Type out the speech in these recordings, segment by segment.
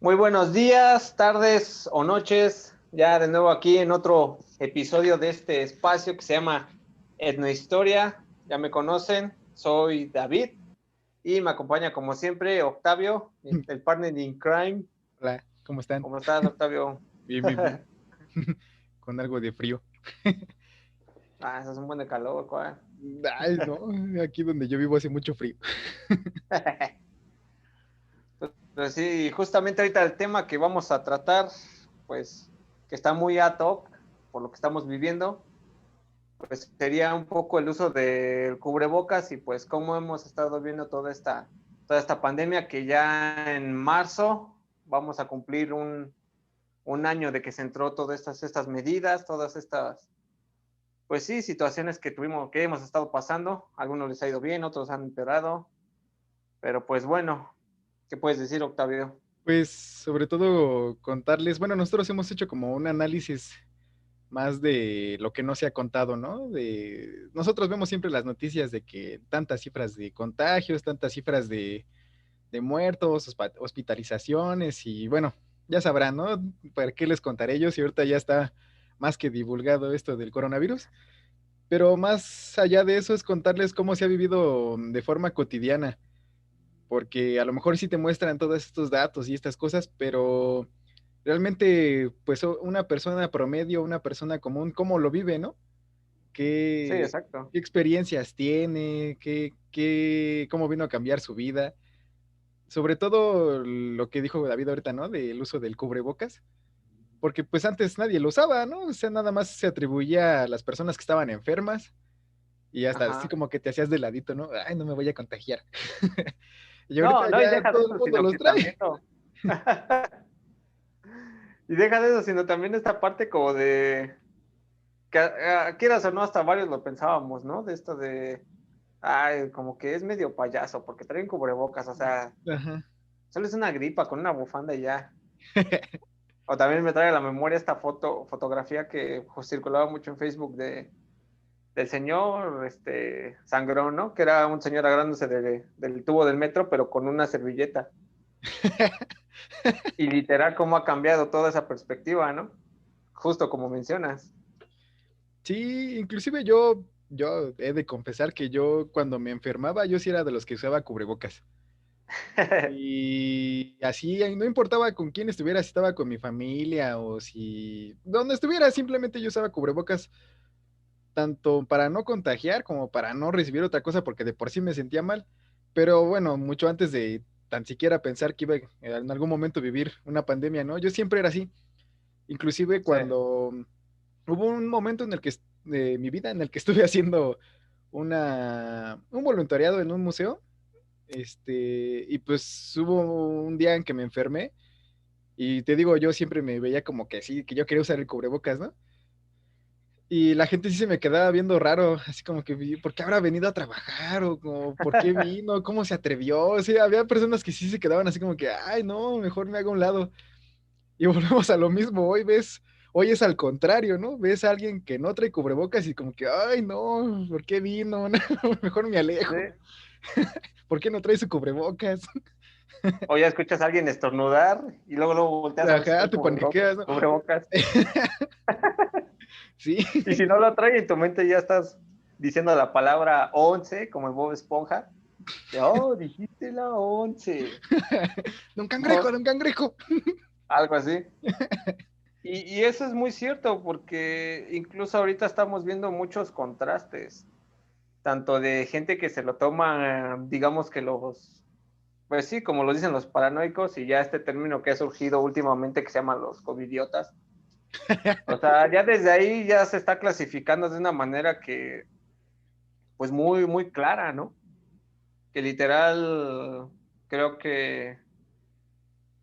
Muy buenos días, tardes o noches. Ya de nuevo aquí en otro episodio de este espacio que se llama Etnohistoria. Ya me conocen, soy David y me acompaña como siempre Octavio, el partner in crime. Hola, ¿cómo están? ¿Cómo estás, Octavio? Bien, bien, bien. Con algo de frío. Eso es un buen de calor, ¿cuál? Ay, no, aquí donde yo vivo hace mucho frío. Pues sí, justamente ahorita el tema que vamos a tratar, pues que está muy ad hoc por lo que estamos viviendo, pues sería un poco el uso del cubrebocas y pues cómo hemos estado viendo toda esta pandemia que ya en marzo vamos a cumplir un año de que se entró todas estas medidas, todas estas, pues sí, situaciones que hemos estado pasando. A algunos les ha ido bien, otros han empeorado, pero pues bueno, ¿qué puedes decir, Octavio? Pues sobre todo contarles, bueno, nosotros hemos hecho como un análisis más de lo que no se ha contado, ¿no? Nosotros vemos siempre las noticias de que tantas cifras de contagios, tantas cifras de muertos, hospitalizaciones y bueno, ya sabrán, ¿no? ¿Para qué les contaré yo si ahorita ya está más que divulgado esto del coronavirus? Pero más allá de eso es contarles cómo se ha vivido de forma cotidiana, porque a lo mejor sí te muestran todos estos datos y estas cosas, pero realmente, pues una persona promedio, una persona común, ¿cómo lo vive, no? Sí, ¿Qué, exacto. qué experiencias tiene? ¿Cómo vino a cambiar su vida? Sobre todo lo que dijo David ahorita, ¿no? Del uso del cubrebocas, porque pues antes nadie lo usaba, ¿no? O sea, nada más se atribuía a las personas que estaban enfermas y hasta así Ajá. como que te hacías de ladito, ¿no? Ay, no me voy a contagiar. Y No, ahorita no, y ya deja de todo el eso, mundo sino los que también trae. no. Y deja de eso, sino también esta parte como de que quieras o no, hasta varios lo pensábamos, ¿no? De esto de, ay, como que es medio payaso, porque traen cubrebocas, o sea, Ajá. solo es una gripa con una bufanda y ya. O también me trae a la memoria esta fotografía que pues, circulaba mucho en Facebook del señor sangrón, ¿no? Que era un señor agarrándose del tubo del metro, pero con una servilleta. Y literal, cómo ha cambiado toda esa perspectiva, ¿no? Justo como mencionas. Sí, inclusive yo he de confesar que yo cuando me enfermaba, yo sí era de los que usaba cubrebocas. Y así, no importaba con quién estuviera, si estaba con mi familia o si donde estuviera, simplemente yo usaba cubrebocas tanto para no contagiar como para no recibir otra cosa porque de por sí me sentía mal. Pero bueno, mucho antes de tan siquiera pensar que iba en algún momento vivir una pandemia, ¿no? Yo siempre era así. Inclusive Sí. cuando hubo un momento en el que de mi vida en el que estuve haciendo un voluntariado en un museo, y pues hubo un día en que me enfermé y te digo, yo siempre me veía como que sí, que yo quería usar el cubrebocas, ¿no? Y la gente sí se me quedaba viendo raro, así como que, ¿por qué habrá venido a trabajar? O como, ¿por qué vino? ¿Cómo se atrevió? O sea, había personas que sí se quedaban así como que, ay, no, mejor me hago a un lado. Y volvemos a lo mismo, hoy es al contrario, ¿no? Ves a alguien que no trae cubrebocas y como que, ay, no, ¿por qué vino? No, mejor me Sí. alejo. ¿Por qué no trae su cubrebocas? O ya escuchas a alguien estornudar y luego volteas a ver si Ajá, trae te paniqueas, ¿no? cubrebocas. Sí, Y si no lo trae, en tu mente ya estás diciendo la palabra 11, como el Bob Esponja. De, oh, dijiste la 11. de un cangrejo. Algo así. Y eso es muy cierto, porque incluso ahorita estamos viendo muchos contrastes, tanto de gente que se lo toma, digamos que pues sí, como lo dicen los paranoicos, y ya este término que ha surgido últimamente que se llama los covidiotas. O sea, ya desde ahí ya se está clasificando de una manera que, pues muy, muy clara, ¿no? Que literal, creo que,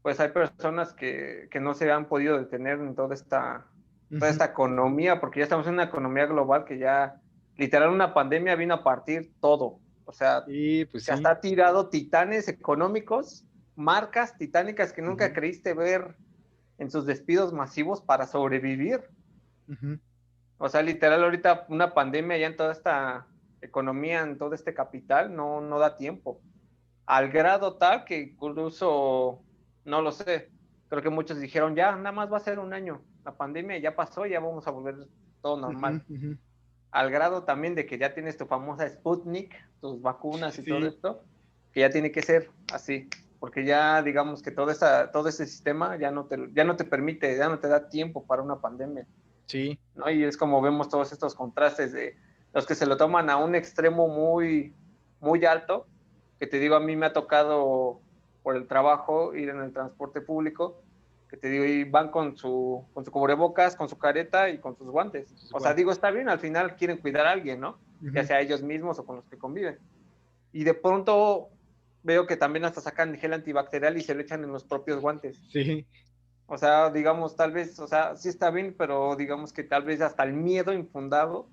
pues hay personas que no se han podido detener en toda Ujú. esta economía, porque ya estamos en una economía global que ya, literal, una pandemia vino a partir todo. O sea, Sí, pues que sí. hasta ha tirado titanes económicos, marcas titánicas que nunca Ujú, creíste ver en sus despidos masivos para sobrevivir. ujú. O sea, literal, ahorita una pandemia ya en toda esta economía, en todo este capital, no da tiempo. Al grado tal que incluso, no lo sé, creo que muchos dijeron, ya, nada más va a ser un año, la pandemia ya pasó, ya vamos a volver todo normal. Al grado también de que ya tienes tu famosa Sputnik, tus vacunas y todo Sí, esto, que ya tiene que ser así, porque ya digamos que todo ese sistema ya no te permite, ya no te da tiempo para una pandemia, sí. ¿no? Y es como vemos todos estos contrastes de los que se lo toman a un extremo muy, muy alto, que te digo, a mí me ha tocado por el trabajo ir en el transporte público, que te digo, y van con su cubrebocas, con su careta y con sus guantes. Sus O sea, guantes. digo, está bien, al final quieren cuidar a alguien, ¿no? Ya sea ellos mismos o con los que conviven. Y de pronto veo que también hasta sacan gel antibacterial y se lo echan en los propios guantes. Sí, O sea, digamos, tal vez, o sea, sí está bien, pero digamos que tal vez hasta el miedo infundado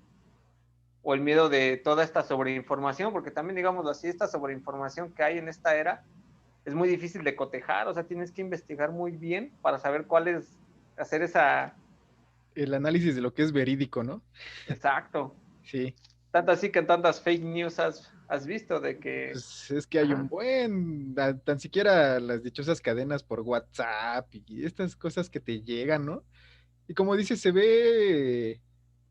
o el miedo de toda esta sobreinformación, porque también, digamos así, esta sobreinformación que hay en esta era es muy difícil de cotejar, o sea, tienes que investigar muy bien para saber cuál es, hacer esa, el análisis de lo que es verídico, ¿no? exacto. Sí. Tanto así que en tantas fake news has visto de que, Pues es que hay un ajá, buen, tan siquiera las dichosas cadenas por WhatsApp y estas cosas que te llegan, ¿no? Y como dices, se ve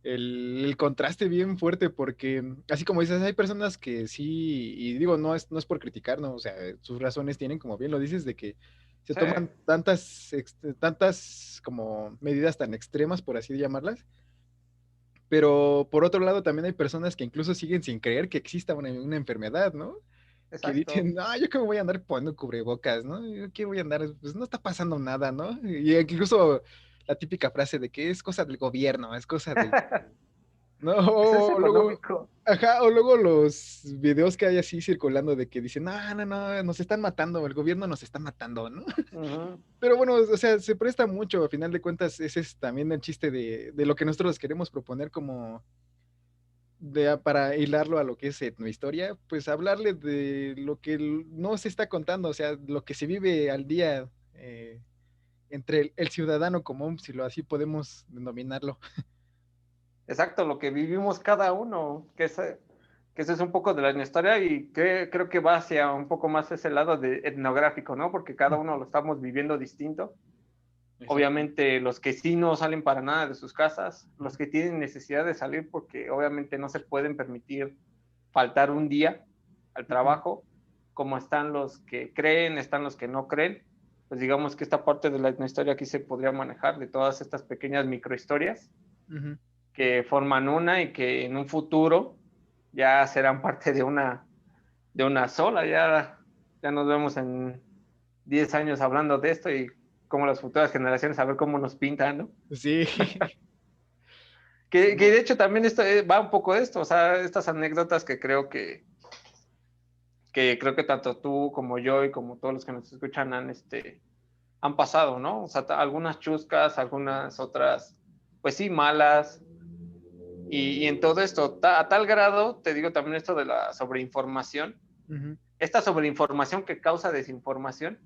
el contraste bien fuerte porque, así como dices, hay personas que sí, y digo, no es por criticar, ¿no? O sea, sus razones tienen, como bien lo dices, de que se sí, toman tantas como medidas tan extremas, por así llamarlas, pero por otro lado también hay personas que incluso siguen sin creer que exista una enfermedad, ¿no? Que exacto. dicen, no, yo que me voy a andar poniendo cubrebocas, ¿no? Yo que voy a andar, pues no está pasando nada, ¿no? Y incluso la típica frase de que es cosa del gobierno, es cosa del... No, Eso es o luego, económico. ajá, o luego los videos que hay así circulando de que dicen, no, no, no, nos están matando, el gobierno nos está matando, ¿no? Uh -huh. Pero bueno, o sea, se presta mucho, a final de cuentas, ese es también el chiste de lo que nosotros queremos proponer como para hilarlo a lo que es etnohistoria, pues hablarle de lo que no se está contando, o sea, lo que se vive al día entre el ciudadano común, si lo así podemos denominarlo. Exacto, lo que vivimos cada uno, que eso es un poco de la historia y que creo que va hacia un poco más ese lado de etnográfico, ¿no? Porque cada uno lo estamos viviendo distinto. Exacto. Obviamente los que sí no salen para nada de sus casas, los que tienen necesidad de salir porque obviamente no se pueden permitir faltar un día al trabajo, como están los que creen, están los que no creen, pues digamos que esta parte de la historia aquí se podría manejar de todas estas pequeñas microhistorias Ujú. que forman una y que en un futuro ya serán parte de una sola, ya nos vemos en 10 años hablando de esto y como las futuras generaciones a ver cómo nos pintan, ¿no? Sí. Que No, de hecho también esto va un poco de esto, o sea, estas anécdotas que creo que tanto tú como yo y como todos los que nos escuchan han pasado, ¿no? O sea, algunas chuscas, algunas otras, pues sí, malas. Y en todo esto, a tal grado, te digo también esto de la sobreinformación, ujú. esta sobreinformación que causa desinformación,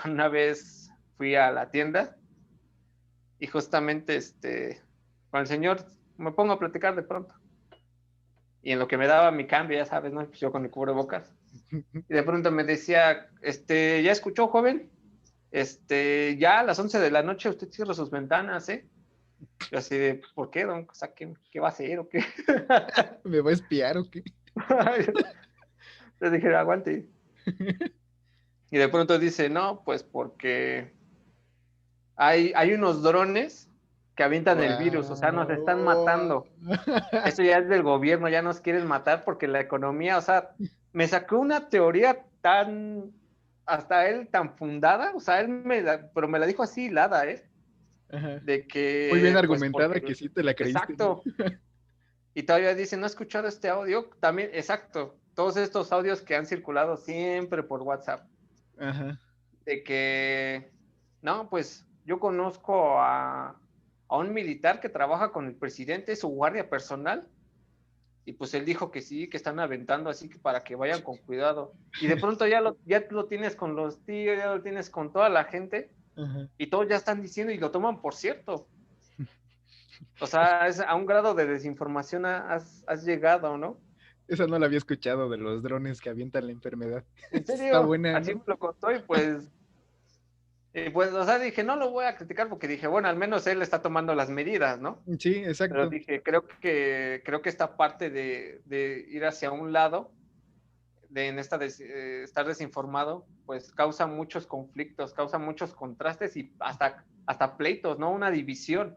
con una vez fui a la tienda y justamente con el señor me pongo a platicar de pronto. Y en lo que me daba mi cambio, ya sabes, ¿no? Pues yo con el cubrebocas. Y de pronto me decía, ¿ya escuchó, joven? Ya a las 11 de la noche usted cierra sus ventanas, ¿eh? Yo así de, ¿por qué, don? O sea, ¿qué va a hacer o qué? ¿Me va a espiar o qué? Le dije, aguante. Y de pronto dice, no, pues porque hay unos drones que avientan el virus, o sea, nos están Guau. matando. Esto ya es del gobierno, ya nos quieren matar porque la economía, o sea, me sacó una teoría hasta él tan fundada, o sea, pero me la dijo así hilada, ¿eh? Ajá. De Muy bien que, pues argumentada porque, que sí te la creíste, ¿no? exacto. Y todavía dice, ¿no ha escuchado este audio? También, exacto, todos estos audios que han circulado siempre por WhatsApp, Ajá. de que, no, pues yo conozco a un militar que trabaja con el presidente, su guardia personal, y pues él dijo que sí, que están aventando, así que para que vayan con cuidado. Y de pronto ya lo tienes con los tíos, ya lo tienes con toda la gente, Ajá. y todos ya están diciendo y lo toman por cierto. O sea, es a un grado de desinformación has llegado, ¿no? Esa no la había escuchado de los drones que avientan la enfermedad. En Está serio, buena, así me ¿no? lo contó y pues Y pues, o sea, dije, no lo voy a criticar porque dije, bueno, al menos él está tomando las medidas, ¿no? Sí, Pero exacto. dije, creo que esta parte de ir hacia un lado, en esta estar desinformado, pues causa muchos conflictos, causa muchos contrastes y hasta pleitos, ¿no? Una división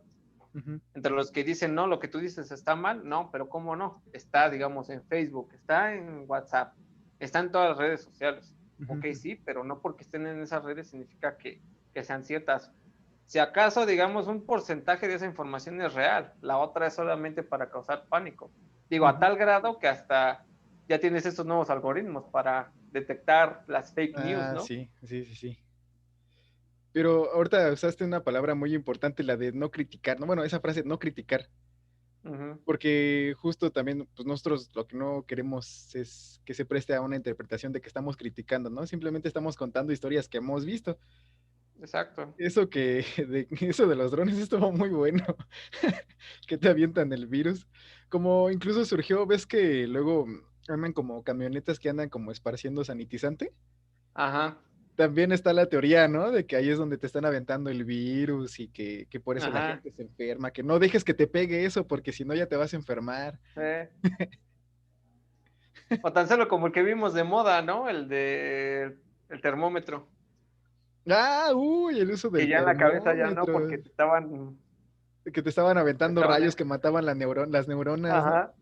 Ujú, entre los que dicen, no, lo que tú dices está mal, no, pero ¿cómo no? Está, digamos, en Facebook, está en WhatsApp, está en todas las redes sociales. ujú, Ok, ujú. sí, pero no porque estén en esas redes significa que sean ciertas. Si acaso, digamos, un porcentaje de esa información es real, la otra es solamente para causar pánico. Digo, a Ujú. tal grado que hasta ya tienes estos nuevos algoritmos para detectar las fake news, Ah, ¿no? sí, sí, sí, sí. Pero ahorita usaste una palabra muy importante, la de no criticar, ¿no? Bueno, esa frase, no criticar, Ujú. porque justo también, pues nosotros lo que no queremos es que se preste a una interpretación de que estamos criticando, ¿no? Simplemente estamos contando historias que hemos visto. Exacto. Eso eso de los drones estuvo muy bueno, que te avientan el virus. Como incluso surgió, ves que luego andan como camionetas que andan como esparciendo sanitizante. Ajá, También está la teoría, ¿no? De que ahí es donde te están aventando el virus y que por eso la ajá. gente se enferma, que no dejes que te pegue eso, porque si no ya te vas a enfermar. O tan solo como el que vimos de moda, ¿no? El termómetro. Ah, uy, el uso Que del ya en la cabeza ya no, termómetro, porque que te estaban aventando estaban, rayos que mataban las neuronas, ¿no? ajá.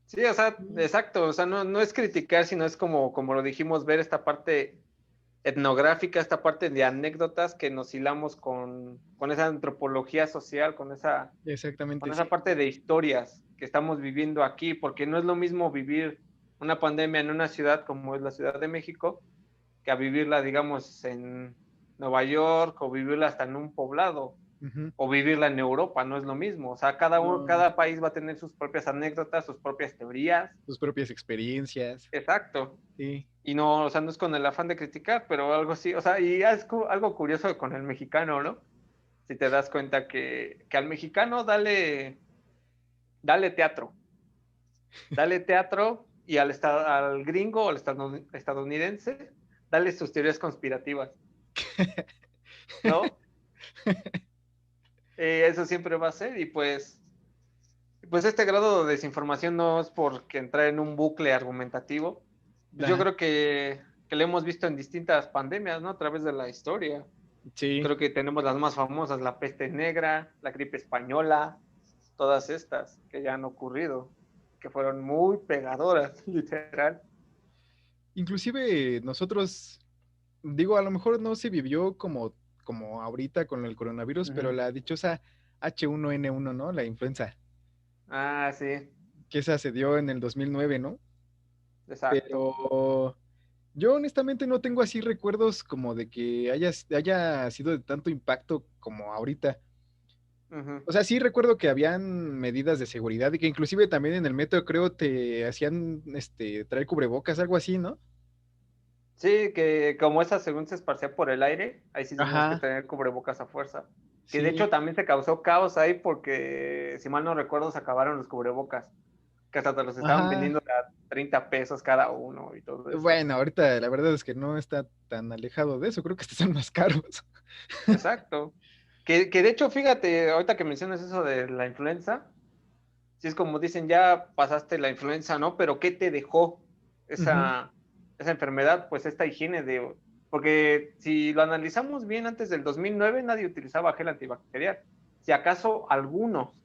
Sí, o sea, exacto. O sea, no es criticar, sino es como lo dijimos, ver esta parte etnográfica, esta parte de anécdotas que nos hilamos con esa antropología social, con Exactamente, esa sí. parte de historias que estamos viviendo aquí, porque no es lo mismo vivir una pandemia en una ciudad como es la Ciudad de México, que a vivirla, digamos, en Nueva York o vivirla hasta en un poblado Ujú. o vivirla en Europa, no es lo mismo. O sea, No, cada país va a tener sus propias anécdotas, sus propias teorías. tus propias experiencias, Exacto. sí. Y no, o sea, no es con el afán de criticar, pero algo así, o sea, y es algo curioso con el mexicano, ¿no? Si te das cuenta que al mexicano dale teatro y al gringo o al estadounidense, dale sus teorías conspirativas, ¿no? Eso siempre va a ser y pues este grado de desinformación no es porque entrar en un bucle argumentativo. Pues yo Ajá, creo que lo hemos visto en distintas pandemias, ¿no? A través de la historia. sí. Creo que tenemos las más famosas, la peste negra, la gripe española, todas estas que ya han ocurrido, que fueron muy pegadoras, literal. Inclusive nosotros, digo, a lo mejor no se vivió como ahorita con el coronavirus, pero Ujú. la dichosa H1N1, ¿no? La influenza, Ah, sí, que esa se dio en el 2009, ¿no? exacto. Pero yo honestamente no tengo así recuerdos como de que haya sido de tanto impacto como ahorita. Ujú. O sea, sí recuerdo que habían medidas de seguridad y que inclusive también en el metro creo te hacían traer cubrebocas, algo así, ¿no? Sí, que como esa según se esparcía por el aire, ahí sí tenías que Ajá, tener cubrebocas a fuerza. Que de sí, hecho también se causó caos ahí porque, si mal no recuerdo, se acabaron los cubrebocas, que hasta te los estaban ajá. vendiendo a 30 pesos cada uno y todo eso. Bueno, ahorita la verdad es que no está tan alejado de eso, creo que estos son más caros. Exacto. Que de hecho, fíjate, ahorita que mencionas eso de la influenza, si es como dicen, ya pasaste la influenza, ¿no? Pero ¿qué te dejó Ujú. esa enfermedad? Pues esta higiene de... Porque si lo analizamos bien, antes del 2009 nadie utilizaba gel antibacterial. Si acaso algunos,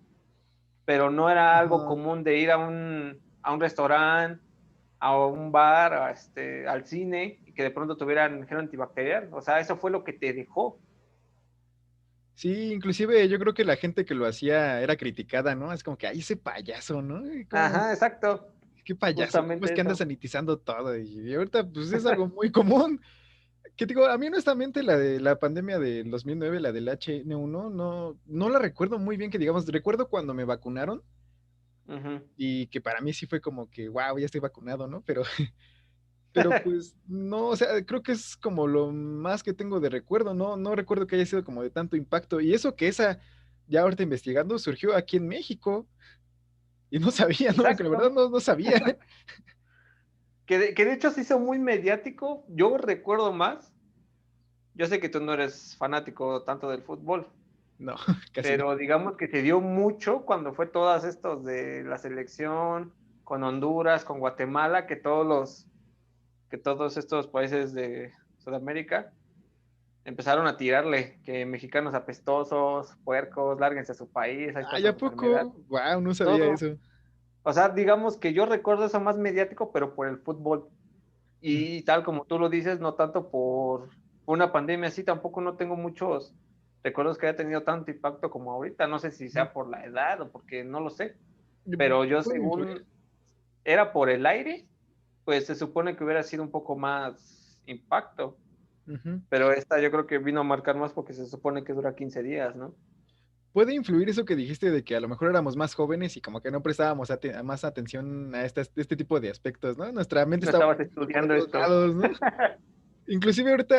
pero no era algo Ajá. común de ir a un restaurante, a un bar, al cine, y que de pronto tuvieran gel antibacterial. O sea, eso fue lo que te dejó. Sí, inclusive yo creo que la gente que lo hacía era criticada, ¿no? Es como que, ay, ese payaso, ¿no? Ajá, exacto. ¿Qué payaso? ¿Cómo es Justamente que anda eso. sanitizando todo? Y ahorita, pues es algo muy común. Que digo, a mí honestamente la de la pandemia del 2009, la del H1N1, no la recuerdo muy bien, que digamos, recuerdo cuando me vacunaron Ujú. y que para mí sí fue como que, wow, ya estoy vacunado, ¿no? Pero pues no, o sea, creo que es como lo más que tengo de recuerdo, no recuerdo que haya sido como de tanto impacto. Y eso que esa, ya ahorita investigando, surgió aquí en México y no sabía, ¿no? Que la verdad Exacto. no sabía. que de hecho se hizo muy mediático. Yo recuerdo más, yo sé que tú no eres fanático tanto del fútbol, No, casi no. pero digamos que se dio mucho cuando fue todas estos de la selección, con Honduras, con Guatemala, que todos estos países de Sudamérica empezaron a tirarle, que mexicanos apestosos, puercos, lárguense a su país, ahí está Ay, su ¿a enfermedad, poco? Wow, no sabía todo. eso. O sea, digamos que yo recuerdo eso más mediático, pero por el fútbol. Mm, Y tal como tú lo dices, no tanto por una pandemia así, tampoco no tengo muchos recuerdos que haya tenido tanto impacto como ahorita. No sé si mm. sea por la edad o porque no lo sé, pero yo Puede influir. según era por el aire, pues se supone que hubiera sido un poco más impacto. Ujú. Pero esta yo creo que vino a marcar más porque se supone que dura 15 días, ¿no? Puede influir eso que dijiste de que a lo mejor éramos más jóvenes y como que no prestábamos más atención a este tipo de aspectos, ¿no? Nuestra mente No estaba estabas por estudiando otros esto. lados, ¿no? Inclusive ahorita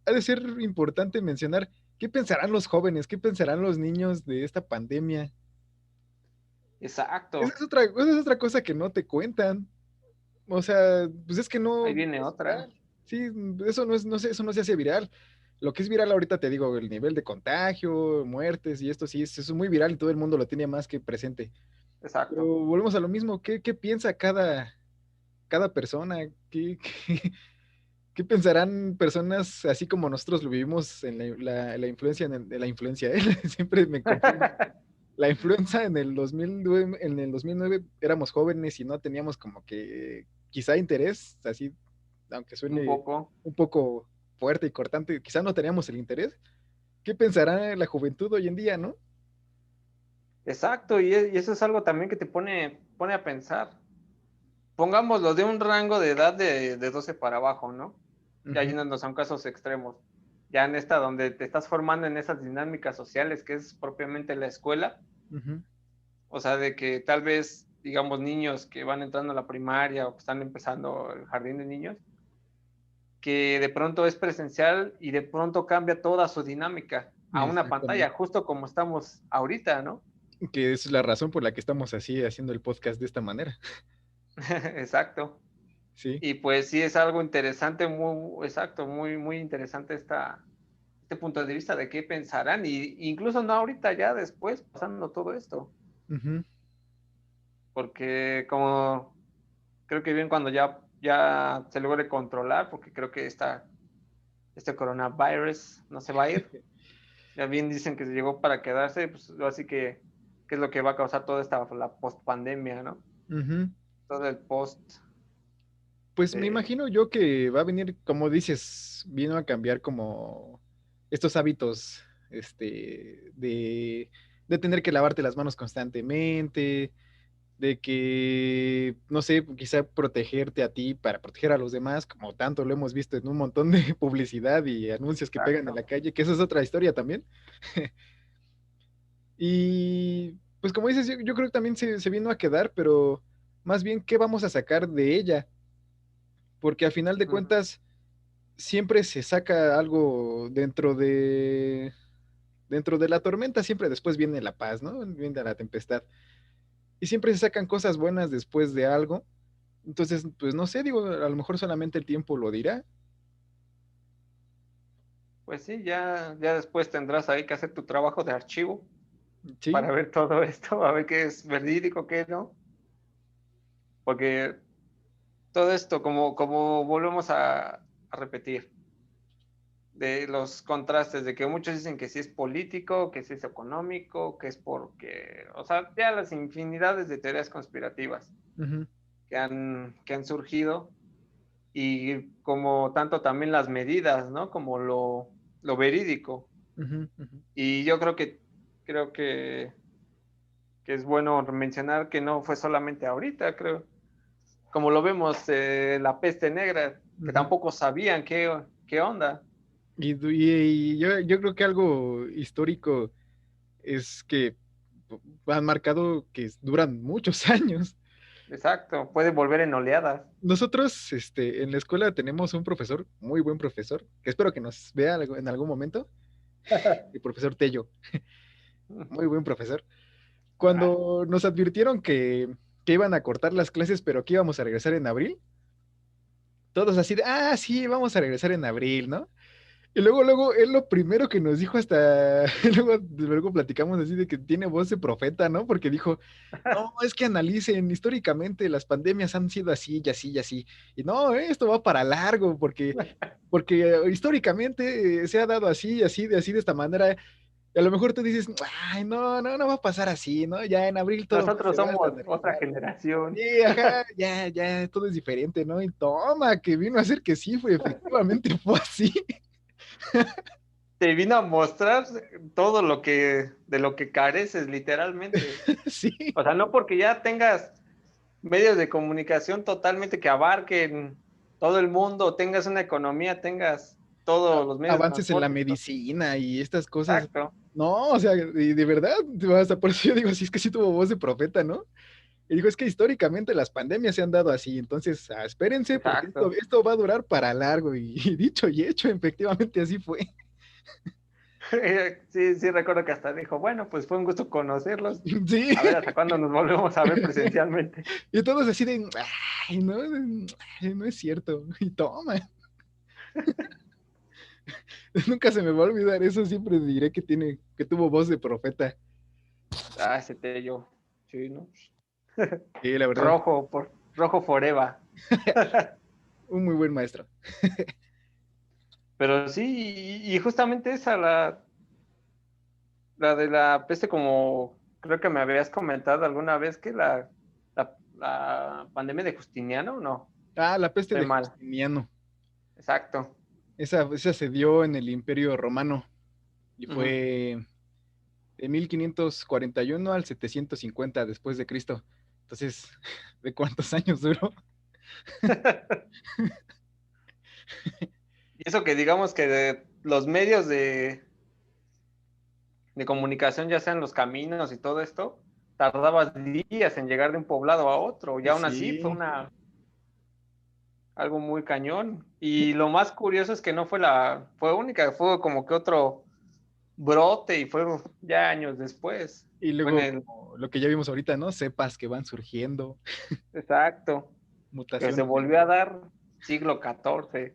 ha de ser importante mencionar qué pensarán los jóvenes, qué pensarán los niños de esta pandemia. Exacto. Esa es otra cosa que no te cuentan. O sea, pues es que Ahí no viene es otra. viral. Sí, eso no es, no sé, eso no se hace viral. Lo que es viral ahorita te digo, el nivel de contagio, muertes y esto sí, es muy viral y todo el mundo lo tiene más que presente. Pero Exacto. volvemos a lo mismo, ¿qué piensa cada persona? ¿Qué pensarán personas así como nosotros lo vivimos en la influencia, en la influencia, ¿eh? Siempre me confundo. La influenza en el 2009, en el 2009 éramos jóvenes y no teníamos como que quizá interés, así, aunque Un suene poco. un poco fuerte y cortante, quizá no teníamos el interés. ¿Qué pensará la juventud hoy en día, no? Exacto. Y eso es algo también que te pone a pensar. Pongámoslo de un rango de edad de 12 para abajo, ¿no? Ya Ujú, yéndonos a un casos extremos. Ya en esta donde te estás formando en esas dinámicas sociales que es propiamente la escuela. ujú. O sea, de que tal vez, digamos, niños que van entrando a la primaria o que están empezando el jardín de niños, que de pronto es presencial y de pronto cambia toda su dinámica a una pantalla, Exactamente. justo como estamos ahorita, ¿no? Que es la razón por la que estamos así haciendo el podcast de esta manera. Exacto. Sí. Y pues sí es algo interesante, muy exacto, muy interesante este punto de vista de qué pensarán, y incluso no ahorita, ya después, pasando todo esto, Ujú. porque como creo que bien cuando ya se logre controlar, porque creo que este coronavirus no se va a ir, ya bien dicen que se llegó para quedarse, pues así que es lo que va a causar toda la post-pandemia, ¿no? Ujú. Todo el post Pues me de... imagino yo que va a venir, como dices, vino a cambiar como estos hábitos, de tener que lavarte las manos constantemente, de que, no sé, quizá protegerte a ti para proteger a los demás, como tanto lo hemos visto en un montón de publicidad y anuncios que pegan en Exacto. la calle, que esa es otra historia también. Y pues como dices, yo creo que también se vino a quedar, pero más bien, ¿qué vamos a sacar de ella? Porque a final de Ujú. cuentas siempre se saca algo dentro de la tormenta, siempre después viene la paz, ¿no? Viene la tempestad. Y siempre se sacan cosas buenas después de algo. Entonces, pues no sé, digo, a lo mejor solamente el tiempo lo dirá. Pues sí, ya después tendrás ahí que hacer tu trabajo de archivo Sí. para ver todo esto, a ver qué es verídico, qué no, porque todo esto, como volvemos a repetir, de los contrastes, de que muchos dicen que sí es político, que sí es económico, que es porque, o sea, ya las infinidades de teorías conspirativas Ujú, que han surgido, y como tanto también las medidas, ¿no? Como lo verídico. ujú, ujú. Y yo creo que es bueno mencionar que no fue solamente ahorita, creo, como lo vemos, la peste negra, que Ujú. tampoco sabían qué onda. Y yo creo que algo histórico es que han marcado que duran muchos años. Exacto, puede volver en oleadas. Nosotros, en la escuela tenemos un profesor, muy buen profesor, que espero que nos vea en algún momento, el profesor Tello, muy buen profesor. Ah, Cuando nos advirtieron que iban a cortar las clases, pero que íbamos a regresar en abril, todos así de, sí, vamos a regresar en abril, ¿no? Y luego, él lo primero que nos dijo hasta, luego platicamos así de que tiene voz de profeta, ¿no? Porque dijo, no, es que analicen, históricamente las pandemias han sido así y así y así. Y no, esto va para largo, porque históricamente se ha dado así, así de esta manera. Y a lo mejor tú dices, ay, no va a pasar así, ¿no? Ya en abril todo Nosotros se va a somos otra estandarizar. generación. Sí, ajá, ya, todo es diferente, ¿no? Y toma, que vino a ser que sí, efectivamente fue así. Te vino a mostrar todo lo que, de lo que careces, literalmente. Sí, O sea, no porque ya tengas medios de comunicación totalmente que abarquen todo el mundo, tengas una economía, tengas todos los medios de avances en la transporte. medicina y estas cosas. Exacto. No, o sea, de verdad, hasta por eso yo digo, sí, es que sí tuvo voz de profeta, ¿no? Y dijo, es que históricamente las pandemias se han dado así, entonces espérense porque esto, Exacto. esto va a durar para largo. Y dicho y hecho, efectivamente así fue. Sí, sí, recuerdo que hasta dijo, bueno, pues fue un gusto conocerlos. Sí, A ver hasta cuándo nos volvemos a ver presencialmente. y todos así de, ay, no, ay, no es cierto. Y toma, nunca se me va a olvidar eso, siempre diré que tuvo voz de profeta. Ah, ese Tello. Sí, ¿no? Sí, la verdad, Rojo forever. un muy buen maestro. Pero sí, y justamente esa, la de la peste, como creo que me habías comentado alguna vez que la pandemia de Justiniano, no, La peste estoy de mal. Justiniano. Exacto. Esa se dio en el Imperio Romano y Ujú. fue de 1541 al 750 después de Cristo. Entonces, ¿de cuántos años duró? Y eso que digamos que de los medios de comunicación, ya sean los caminos y todo esto, tardabas días en llegar de un poblado a otro. Y aún así fue Sí, algo muy cañón. Y lo más curioso es que no fue única, fue como que otro brote y fue ya años después. y Fue en luego el, lo que ya vimos ahorita, ¿no? Cepas que van surgiendo, exacto, que se mutaciones de volvió a virus. dar siglo XIV.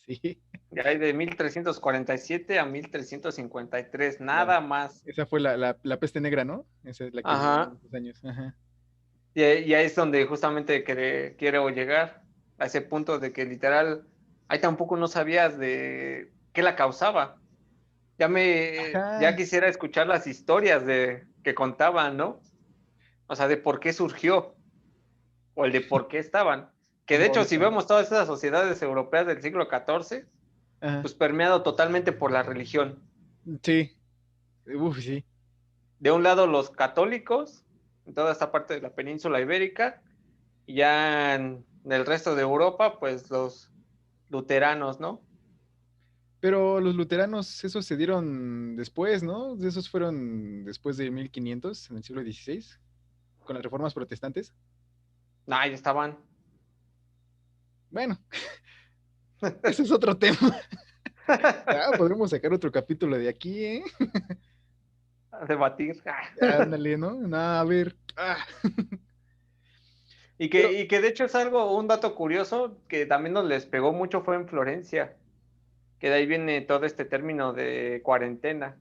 Sí, Ya hay de 1347 a 1353 la- nada más. esa fue la peste negra, ¿no? Esa es la que duró Ajá. muchos años. Ajá. Y ahí es donde justamente quiero llegar, a ese punto de que literal, ahí tampoco no sabías de qué la causaba. Ya Ajá. quisiera escuchar las historias que contaban, ¿no? O sea, de por qué surgió o el de por qué estaban. Que de Como hecho, si ahorita. vemos todas esas sociedades europeas del siglo XIV, Ajá. pues permeado totalmente por la religión. Sí, sí. De un lado los católicos, en toda esta parte de la península ibérica, y ya en el resto de Europa, pues los luteranos, ¿no? Pero los luteranos, esos se dieron después, ¿no? Esos fueron después de 1500, en el siglo XVI, con las reformas protestantes. Nah, ya estaban Bueno, ese es otro tema. Podremos sacar otro capítulo de aquí, ¿eh? a debatir. Ándale, ¿no? No, a ver. Pero, Y que de hecho es un dato curioso que también nos les pegó mucho fue en Florencia, que de ahí viene todo este término de cuarentena.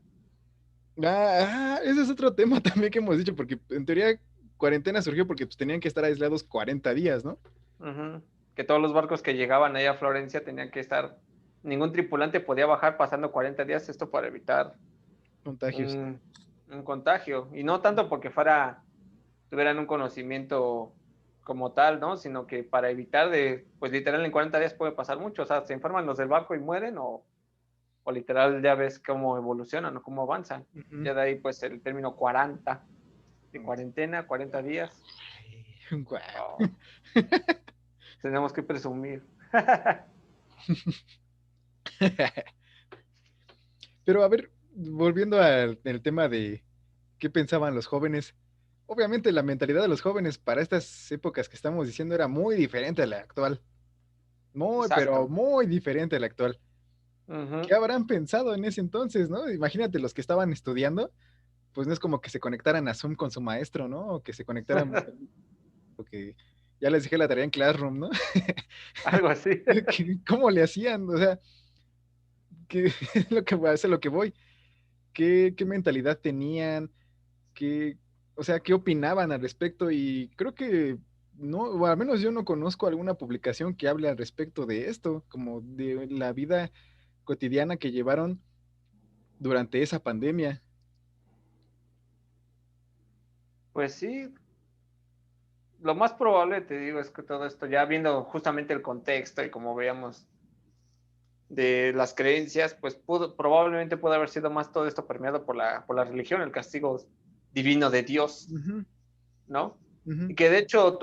ese es otro tema también que hemos dicho, porque en teoría cuarentena surgió porque pues, tenían que estar aislados 40 días, ¿no? Ujú. Que todos los barcos que llegaban ahí a Florencia tenían que estar, ningún tripulante podía bajar pasando 40 días, esto para evitar Contagios. un, un contagio. Y no tanto porque tuvieran un conocimiento como tal, ¿no? Sino que para evitar pues literal en 40 días puede pasar mucho, o sea, se enferman los del barco y mueren o literal ya ves cómo evolucionan o cómo avanzan. Ujú. Ya de ahí pues el término 40, de cuarentena, 40 días. Guau. Oh, tenemos que presumir. Pero a ver, volviendo al el tema de qué pensaban los jóvenes. Obviamente la mentalidad de los jóvenes para estas épocas que estamos diciendo era muy diferente a la actual. Muy, pero Exacto. muy diferente a la actual. Uh-huh. ¿Qué habrán pensado en ese entonces, no? Imagínate los que estaban estudiando, pues no es como que se conectaran a Zoom con su maestro, ¿no? O que se conectaran, o que ya les dejé la tarea en Classroom, ¿no? Algo así. ¿Cómo le hacían? O sea, ¿qué es lo que voy a hacer, lo que voy? ¿Qué mentalidad tenían? ¿Qué, o sea, qué opinaban al respecto? Y creo que no, o al menos yo no conozco alguna publicación que hable al respecto de esto, como de la vida cotidiana que llevaron durante esa pandemia. Pues sí, lo más probable, te digo, es que todo esto, ya viendo justamente el contexto y como veíamos de las creencias, pues probablemente pudo haber sido más todo esto permeado por la religión, el castigo divino de Dios, Ujú, ¿no? ujú, Y que de hecho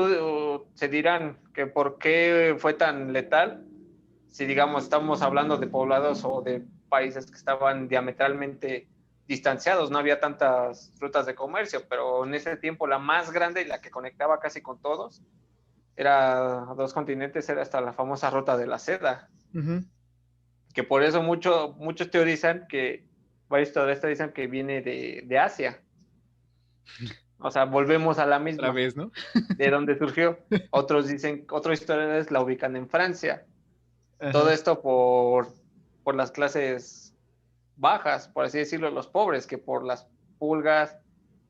se dirán que por qué fue tan letal, si digamos estamos hablando de poblados o de países que estaban diametralmente distanciados, no había tantas rutas de comercio, pero en ese tiempo la más grande y la que conectaba casi con todos era a dos continentes, era hasta la famosa ruta de la seda, ujú. que por eso muchos teorizan que, varios teoristas dicen que viene de Asia, o sea, volvemos a la Otra misma, vez, ¿no? de donde surgió. Otros dicen, otros historiadores la ubican en Francia. Todo Ajá. esto por las clases bajas, por así decirlo, los pobres, que por las pulgas,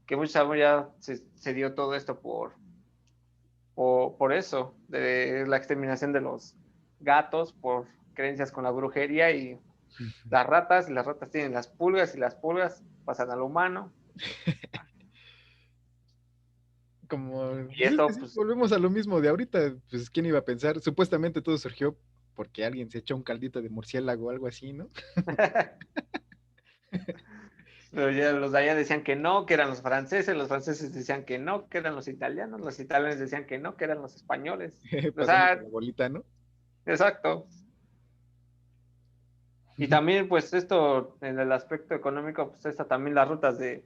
que muchos saben ya se dio todo esto por eso, de la exterminación de los gatos, por creencias con la brujería y las ratas tienen las pulgas y las pulgas pasan al humano. Como, Y pues es que eso, sí, pues, volvemos a lo mismo de ahorita, pues quién iba a pensar, supuestamente todo surgió porque alguien se echó un caldito de murciélago o algo así, ¿no? pero ya los de allá decían que no, que eran los franceses decían que no, que eran los italianos decían que no, que eran los españoles. O Pasándote sea, la bolita, ¿no? exacto. Y también, pues, esto en el aspecto económico, pues, está también las rutas de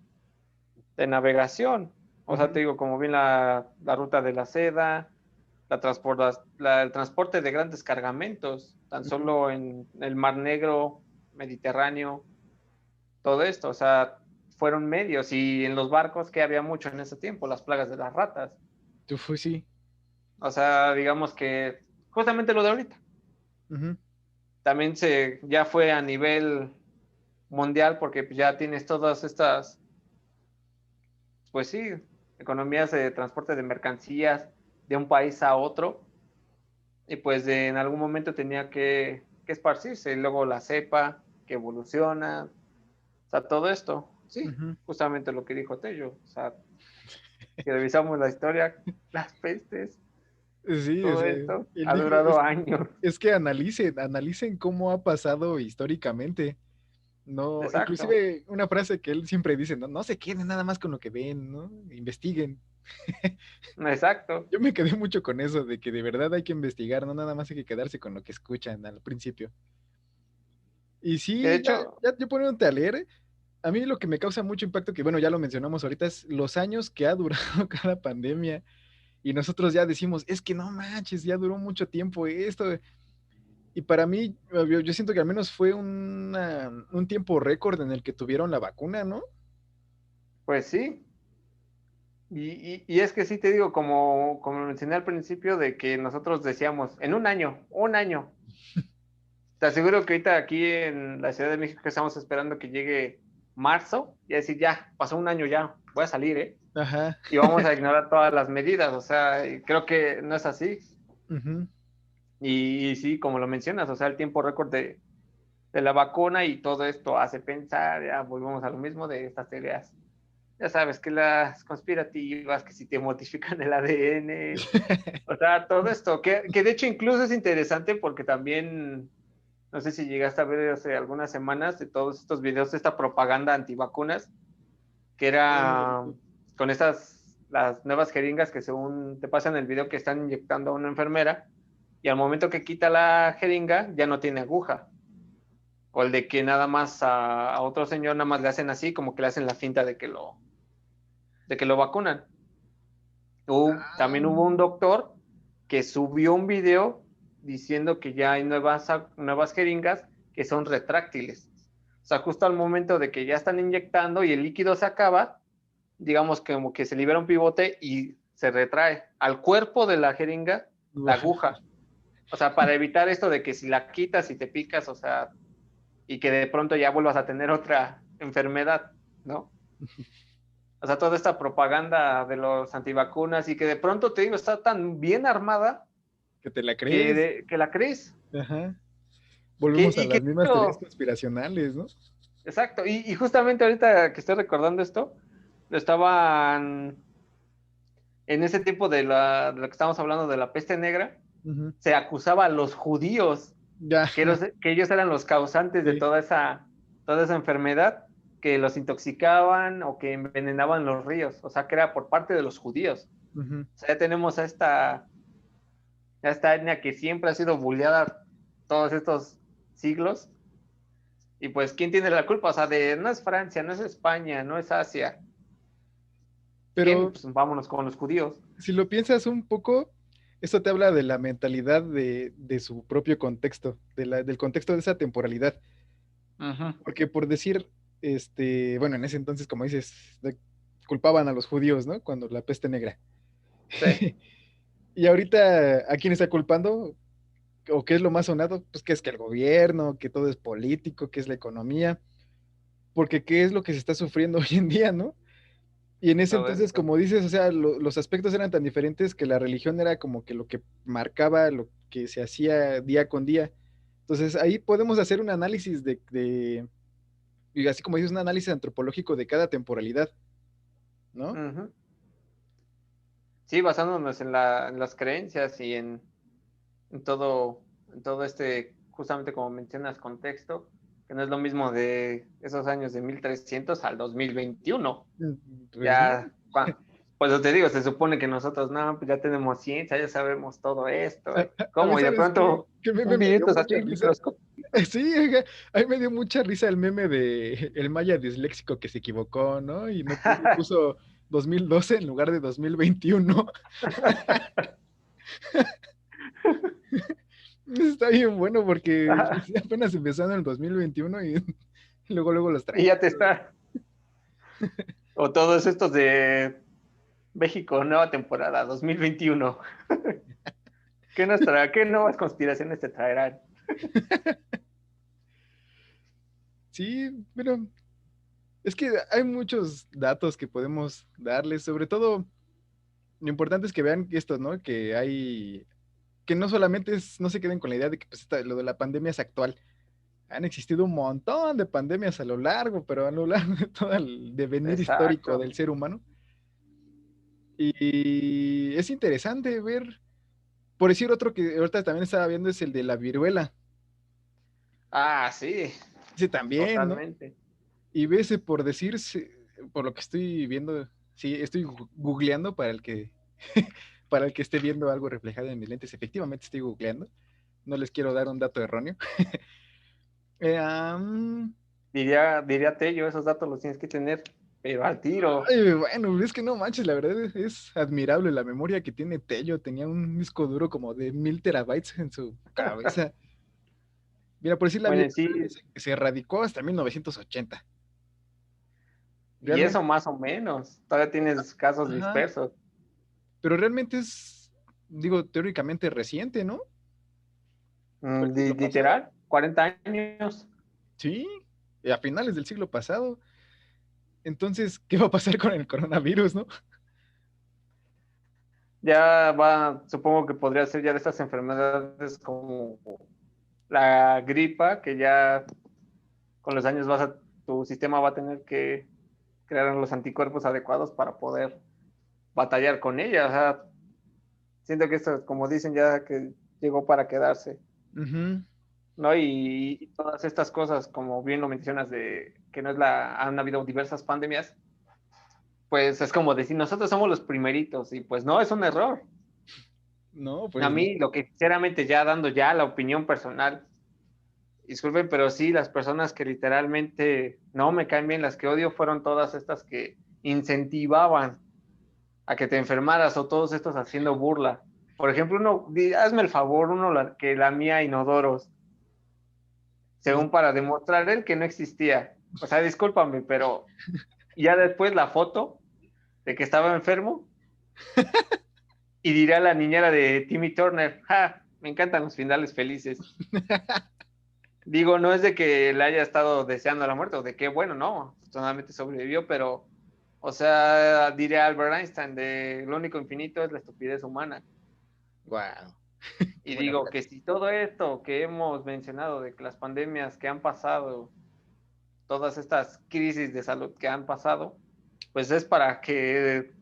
navegación. O sea, te Ujú, digo, como bien la ruta de la seda, el transporte de grandes cargamentos, tan ujú. solo en el Mar Negro, Mediterráneo, todo esto, o sea, fueron medios y en los barcos que había mucho en ese tiempo, las plagas de las ratas. Fue sí. O sea, digamos que justamente lo de ahorita. Ujú. También ya fue a nivel mundial porque pues, ya tienes todas estas, pues sí, economías de transporte de mercancías de un país a otro y pues en algún momento tenía que esparcirse y luego la cepa que evoluciona, o sea, todo esto, sí, Ujú. justamente lo que dijo Tello, o sea, si revisamos la historia, las pestes, Sí, o todo sea, esto él ha dijo, durado años. es que analicen cómo ha pasado históricamente. No, Exacto, inclusive una frase que él siempre dice, no, no se queden nada más con lo que ven, ¿no? Investiguen. exacto. Yo me quedé mucho con eso, de que de verdad hay que investigar, no nada más hay que quedarse con lo que escuchan al principio. Y Que de sí, hecho, yo poniéndote a leer, a mí lo que me causa mucho impacto, que bueno, ya lo mencionamos ahorita, es los años que ha durado cada pandemia. Y nosotros ya decimos, es que no manches, ya duró mucho tiempo esto. Y para mí, yo siento que al menos fue un tiempo récord en el que tuvieron la vacuna, ¿no? pues sí, y es que sí te digo, como mencioné al principio, de que nosotros decíamos, en un año. Te aseguro que ahorita aquí en la Ciudad de México que estamos esperando que llegue marzo y decir, ya, pasó un año ya, voy a salir, ¿eh? Ajá. Y vamos a ignorar todas las medidas, o sea, y creo que no es así. Ujú. Y sí, como lo mencionas, o sea, el tiempo récord de la vacuna y todo esto hace pensar, ya volvemos a lo mismo de estas teorías. Ya sabes que las conspirativas, que si te modifican el ADN, o sea, todo esto, que de hecho incluso es interesante porque también, no sé si llegaste a ver hace algunas semanas de todos estos videos de esta propaganda antivacunas, que era con estas, las nuevas jeringas que según te pasan el video que están inyectando a una enfermera y al momento que quita la jeringa ya no tiene aguja. O el de que nada más a otro señor nada más le hacen así, como que le hacen la finta de que lo vacunan. También hubo un doctor que subió un video diciendo que ya hay nuevas jeringas que son retráctiles. O sea, justo al momento de que ya están inyectando y el líquido se acaba, digamos que como que se libera un pivote y se retrae al cuerpo de la jeringa la aguja. O sea, para evitar esto de que si la quitas y te picas, o sea, y que de pronto ya vuelvas a tener otra enfermedad, ¿no? O sea, toda esta propaganda de los antivacunas y que de pronto, te digo, está tan bien armada Que te la crees. que la crees. Ajá. Volvemos a Y que, las mismas teorías conspiracionales, ¿no? exacto, y justamente ahorita que estoy recordando esto, lo estaban en ese tiempo de lo que estamos hablando de la peste negra, Uh-huh. se acusaba a los judíos Ya, que ellos eran los causantes de sí. toda esa enfermedad, que los intoxicaban o que envenenaban los ríos, o sea, que era por parte de los judíos. Uh-huh. O sea, ya tenemos a esta etnia que siempre ha sido bulleada todos estos siglos. Y pues, ¿quién tiene la culpa? O sea, no es Francia, no es España, no es Asia. ¿Quién? Pero Pues vámonos con los judíos. si lo piensas un poco, esto te habla de la mentalidad de su propio contexto, del contexto de esa temporalidad. Uh-huh. Porque por decir, bueno, en ese entonces, como dices, culpaban a los judíos, ¿no? Cuando la peste negra. Sí. Y ahorita, ¿a quién está culpando? ¿O qué es lo más sonado? Pues que es que el gobierno, que todo es político, que es la economía, porque qué es lo que se está sufriendo hoy en día, ¿no? Y en ese Todo entonces, esto. como dices, o sea, los aspectos eran tan diferentes que la religión era como que lo que marcaba lo que se hacía día con día. Entonces ahí podemos hacer un análisis y así como dices, un análisis antropológico de cada temporalidad, ¿no? Uh-huh. Sí, basándonos en las creencias y en todo este, justamente como mencionas, contexto, que no es lo mismo de esos años de 1300 al 2021. Pues no. Ya, pues te digo, se supone que nosotros, no, pues ya tenemos ciencia, ya sabemos todo esto. A mí, ¿Cómo? Y de ¿sabes qué? pronto, ¿Qué un meme me dio videito así mucha en risa? microscopio. Sí, oiga, a mí me dio mucha risa el meme de el maya disléxico que se equivocó, ¿no? Y no puso 2012 en lugar de 2021. Está bien bueno porque apenas empezando en el 2021 y luego los Y traen. ya te está. O todos estos de México, nueva temporada 2021. ¿Qué nuevas conspiraciones te traerán? Sí, pero es que hay muchos datos que podemos darles, sobre todo lo importante es que vean esto, ¿no? Que no solamente no se queden con la idea de que pues, lo de la pandemia es actual. Han existido un montón de pandemias a lo largo, pero a lo largo de todo el devenir histórico Exacto. del ser humano. Y es interesante ver, por decir otro que ahorita también estaba viendo es el de la viruela. Ah, sí, Ese también, ¿no? totalmente. Y ves, por decir, por lo que estoy viendo, sí, estoy googleando para el que esté viendo algo reflejado en mis lentes. Efectivamente estoy googleando. No les quiero dar un dato erróneo. Am, Diría Tello, esos datos los tienes que tener, pero al tiro. Ay, bueno, es que no manches, la verdad es admirable la memoria que tiene Tello. Tenía un disco duro como de 1000 terabytes en su cabeza. Mira, por decir la Bueno, vida, sí, se erradicó hasta 1980. y eso Realmente, más o menos. Todavía tienes casos ajá, dispersos. pero realmente es, digo, teóricamente reciente, ¿no? Fue el siglo pasado. Literal, 40 años. Sí, a finales del siglo pasado. Entonces, ¿qué va a pasar con el coronavirus, no? Ya va, supongo que podría ser ya de estas enfermedades como la gripa, que ya con los años tu sistema va a tener que crear los anticuerpos adecuados para poder batallar con ella. O sea, siento que esto, como dicen, ya que llegó para quedarse, Ujú. ¿no? Y todas estas cosas, como bien lo mencionas, de que no es han habido diversas pandemias, pues es como decir, nosotros somos los primeritos, y pues no, es un error. No, A pues no. mí, lo que sinceramente ya dando ya la opinión personal, disculpen, pero sí, las personas que literalmente no me caen bien, las que odio, fueron todas estas que incentivaban a que te enfermaras o todos estos haciendo burla. Por ejemplo, hazme el favor, que lamía inodoros, según para demostrar él que no existía. O sea, discúlpame, pero ya después la foto de que estaba enfermo Y dirá la niñera de Timmy Turner, ¡ja! Me encantan los finales felices. Digo, no es de que le haya estado deseando la muerte o de que, bueno, no, afortunadamente sobrevivió, pero, o sea, diría Albert Einstein, de lo único infinito es la estupidez humana. Wow. Qué Y buena digo que frase. si todo esto que hemos mencionado de que las pandemias que han pasado, todas estas crisis de salud que han pasado, pues es para que,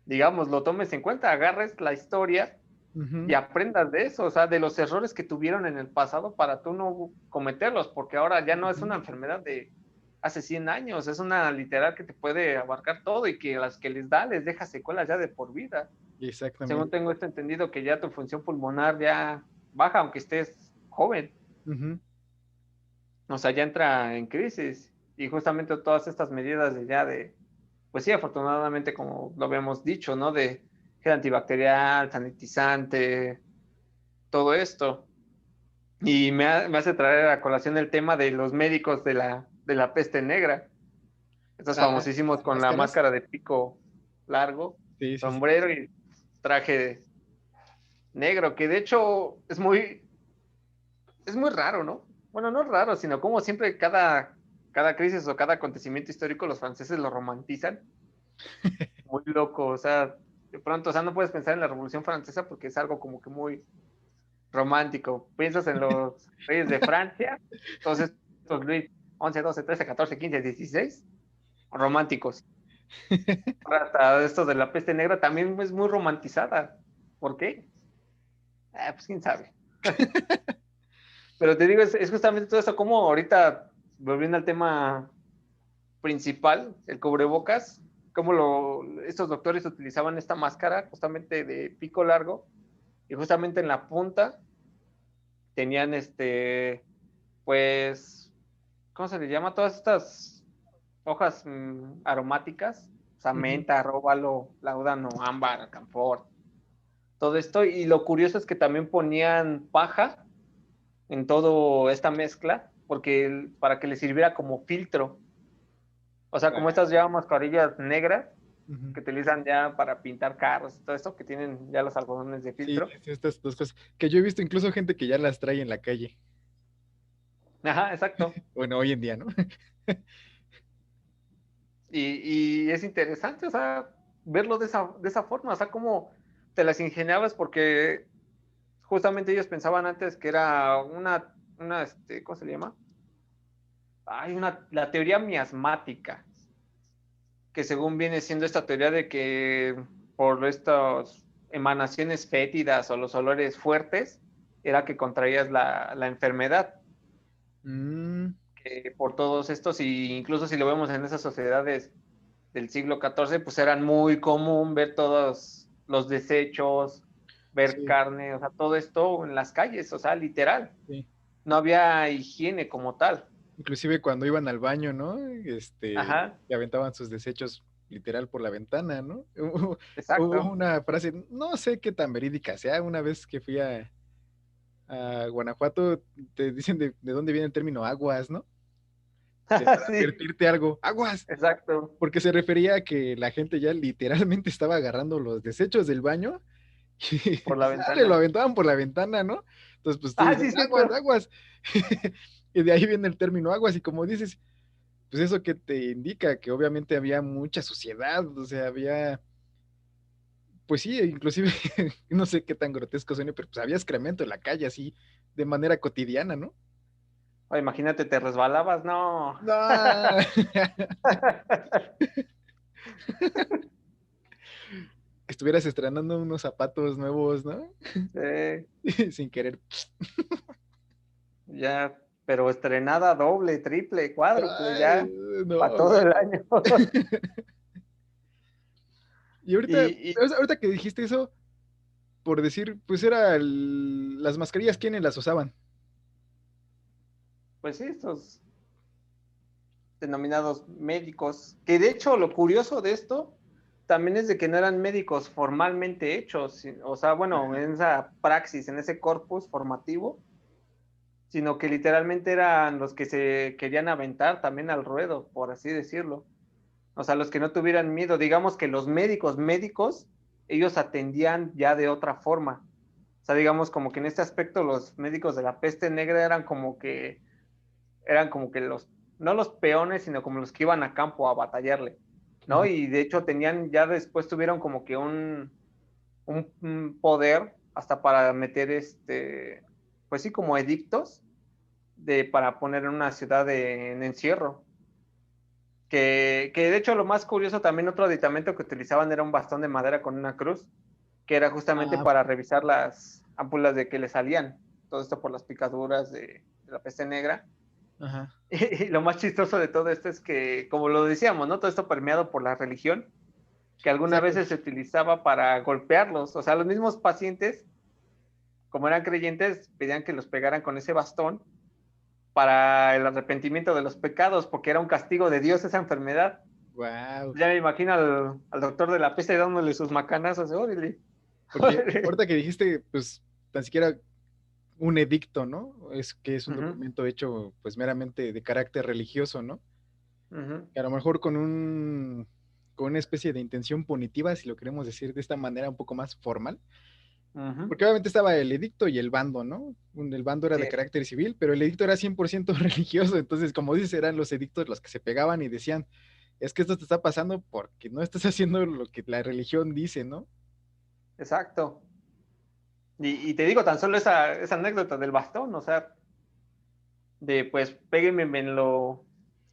digamos, lo tomes en cuenta, agarres la historia y Ujú. aprendas de eso, o sea, de los errores que tuvieron en el pasado para tú no cometerlos, porque ahora ya no es Ujú. una enfermedad de hace 100 años, es una literal que te puede abarcar todo y que a las que les da les deja secuelas ya de por vida. Según Exactamente. tengo esto entendido, que ya tu función pulmonar ya baja, aunque estés joven, Ujú. o sea, ya entra en crisis. Y justamente todas estas medidas de ya de, pues sí, afortunadamente, como lo habíamos dicho, ¿no? De gel antibacterial, sanitizante, todo esto. Y me hace traer a colación el tema de los médicos de la peste negra. Estos Ah, famosísimos las con la máscaras. máscara de pico largo, Sí, sí, sí. sombrero y traje negro, que de hecho es muy raro, ¿no? Bueno, no es raro, sino como siempre cada crisis o cada acontecimiento histórico los franceses lo romantizan. Muy loco, o sea, de pronto, o sea, no puedes pensar en la Revolución Francesa porque es algo como que muy romántico. Piensas en los reyes de Francia, entonces los Luis 11, 12, 13, 14, 15, 16, románticos. Ahora hasta esto de la peste negra también es muy romantizada. ¿Por qué? Pues quién sabe. Pero te digo, es justamente todo eso, como ahorita, volviendo al tema principal, el cubrebocas, cómo estos doctores utilizaban esta máscara justamente de pico largo y justamente en la punta tenían pues, ¿cómo se le llama? Todas estas hojas aromáticas, o sea, Ujú. menta, róbalo, láudano, ámbar, camfor, todo esto. Y lo curioso es que también ponían paja en toda esta mezcla, porque para que le sirviera como filtro. O sea, como estas ya mascarillas negras Ujú. que utilizan ya para pintar carros y todo esto, que tienen ya los algodones de Sí, filtro. sí, estas dos cosas. Que yo he visto incluso gente que ya las trae en la calle. Ajá, exacto. Bueno, hoy en día, ¿no? Y es interesante, o sea, verlo de esa forma, o sea, cómo te las ingeniabas, porque justamente ellos pensaban antes que era ¿cómo se le llama? Hay la teoría miasmática, que según viene siendo esta teoría de que por estas emanaciones fétidas o los olores fuertes, era que contraías la enfermedad. Mm, Por todos estos, y incluso si lo vemos en esas sociedades del siglo XIV, pues eran muy común ver todos los desechos, ver sí, carne, o sea, todo esto en las calles, o sea, literal. sí. No había higiene como tal. Inclusive cuando iban al baño, ¿no? Ajá, Que aventaban sus desechos literal por la ventana, ¿no? Hubo exacto. una frase, no sé qué tan verídica sea, una vez que fui a Guanajuato, te dicen de dónde viene el término aguas, ¿no? Para Sí, advertirte algo, aguas, exacto. porque se refería a que la gente ya literalmente estaba agarrando los desechos del baño y Por la sale, lo ventana. aventaban por la ventana, ¿no? Entonces, pues Ah, todos sí, decían, es aguas, cierto. aguas. Y de ahí viene el término aguas, y como dices, pues eso que te indica que obviamente había mucha suciedad, o sea, había, pues sí, inclusive, no sé qué tan grotesco suene, pero pues había excremento en la calle así, de manera cotidiana, ¿no? O imagínate, te resbalabas, no. No. Que estuvieras estrenando unos zapatos nuevos, ¿no? Sí, Sin querer. ya, pero estrenada doble, triple, cuádruple, Ay, ya, para no, todo güey. el año. Y ahorita, Y ahorita que dijiste eso, por decir, pues era las mascarillas, ¿quiénes las usaban? pues sí, estos denominados médicos, que de hecho lo curioso de esto también es de que no eran médicos formalmente hechos, o sea, bueno, Ajá. en esa praxis, en ese corpus formativo, sino que literalmente eran los que se querían aventar también al ruedo, por así decirlo. O sea, los que no tuvieran miedo, digamos que los médicos médicos ellos atendían ya de otra forma. O sea, digamos como que en este aspecto los médicos de la peste negra eran como que los, no los peones, sino como los que iban a campo a batallarle, ¿no? Ujú. Y de hecho tenían, ya después tuvieron como que un poder hasta para meter pues sí, como edictos para poner en una ciudad en encierro. Que de hecho lo más curioso también otro aditamento que utilizaban era un bastón de madera con una cruz, que era justamente Ah, para revisar las ámpulas de que le salían, todo esto por las picaduras de la peste negra. ajá. Y lo más chistoso de todo esto es que, como lo decíamos, ¿no? Todo esto permeado por la religión, que algunas Exacto. veces se utilizaba para golpearlos. O sea, los mismos pacientes, como eran creyentes, pedían que los pegaran con ese bastón para el arrepentimiento de los pecados, porque era un castigo de Dios esa enfermedad. Wow. Ya me imagino al doctor de la peste dándole sus macanazos. Órale, Porque órale. ahorita que dijiste, pues, tan siquiera un edicto, ¿no? Es que es un Ujú, documento hecho, pues, meramente de carácter religioso, ¿no? ujú, Que a lo mejor con una especie de intención punitiva, si lo queremos decir de esta manera un poco más formal. ujú. Porque obviamente estaba el edicto y el bando, ¿no? El bando era Sí, de carácter civil, pero el edicto era 100% religioso. Entonces, como dices, eran los edictos los que se pegaban y decían, es que esto te está pasando porque no estás haciendo lo que la religión dice, ¿no? exacto. Y te digo, tan solo esa anécdota del bastón, o sea, de pues péguenme en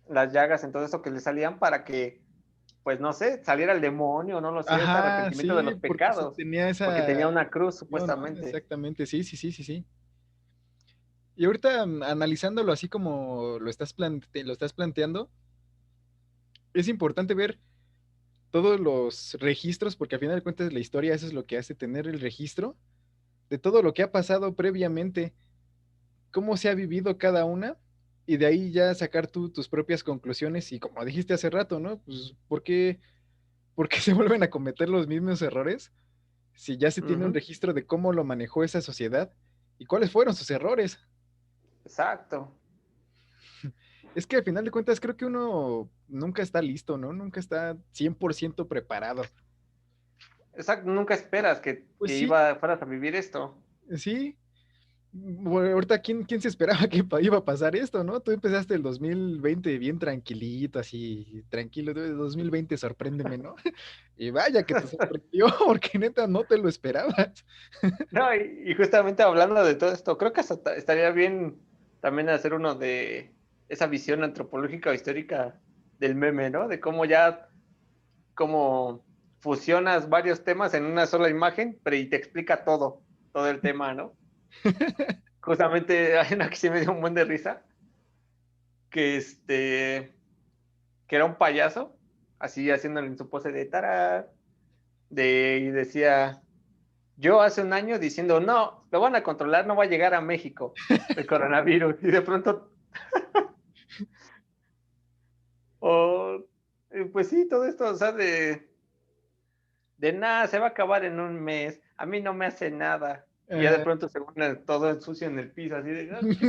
las llagas, en todo eso que le salían para que, pues no sé, saliera el demonio, no lo sé, ese Ajá, arrepentimiento de sí, los porque pecados, tenía porque esa tenía una cruz yo, ¿no? supuestamente. Exactamente, sí, sí, sí, sí, sí. Y ahorita analizándolo así como lo estás planteando, es importante ver todos los registros, porque al final de cuentas la historia eso es lo que hace tener el registro de todo lo que ha pasado previamente, cómo se ha vivido cada una, y de ahí ya sacar tú tus propias conclusiones, y como dijiste hace rato, ¿no? Pues, por qué se vuelven a cometer los mismos errores si ya se tiene un Ujú, registro de cómo lo manejó esa sociedad y cuáles fueron sus errores? exacto. Es que al final de cuentas creo que uno nunca está listo, ¿no? Nunca está 100% preparado. Exacto, nunca esperas Pues que sí, fueras a vivir esto. sí. Bueno, ahorita, ¿quién se esperaba que iba a pasar esto, no? Tú empezaste el 2020 bien tranquilito, así, tranquilo. 2020, sorpréndeme, ¿no? Y vaya que te sorprendió, porque neta no te lo esperabas. No, y justamente hablando de todo esto, creo que hasta estaría bien también hacer uno de esa visión antropológica o histórica del meme, ¿no? De cómo ya, cómo fusionas varios temas en una sola imagen, pero y te explica todo el tema, ¿no? Justamente hay una que sí me dio un buen de risa, que que era un payaso, así haciéndole en su pose de tará, y decía, yo hace un año diciendo, no, lo van a controlar, no va a llegar a México el coronavirus. Y de pronto, oh, pues sí, todo esto, o sea, de nada, se va a acabar en un mes, a mí no me hace nada. Y ya de Ah, pronto se pone todo el sucio en el piso, así de, "Ah, ¿qué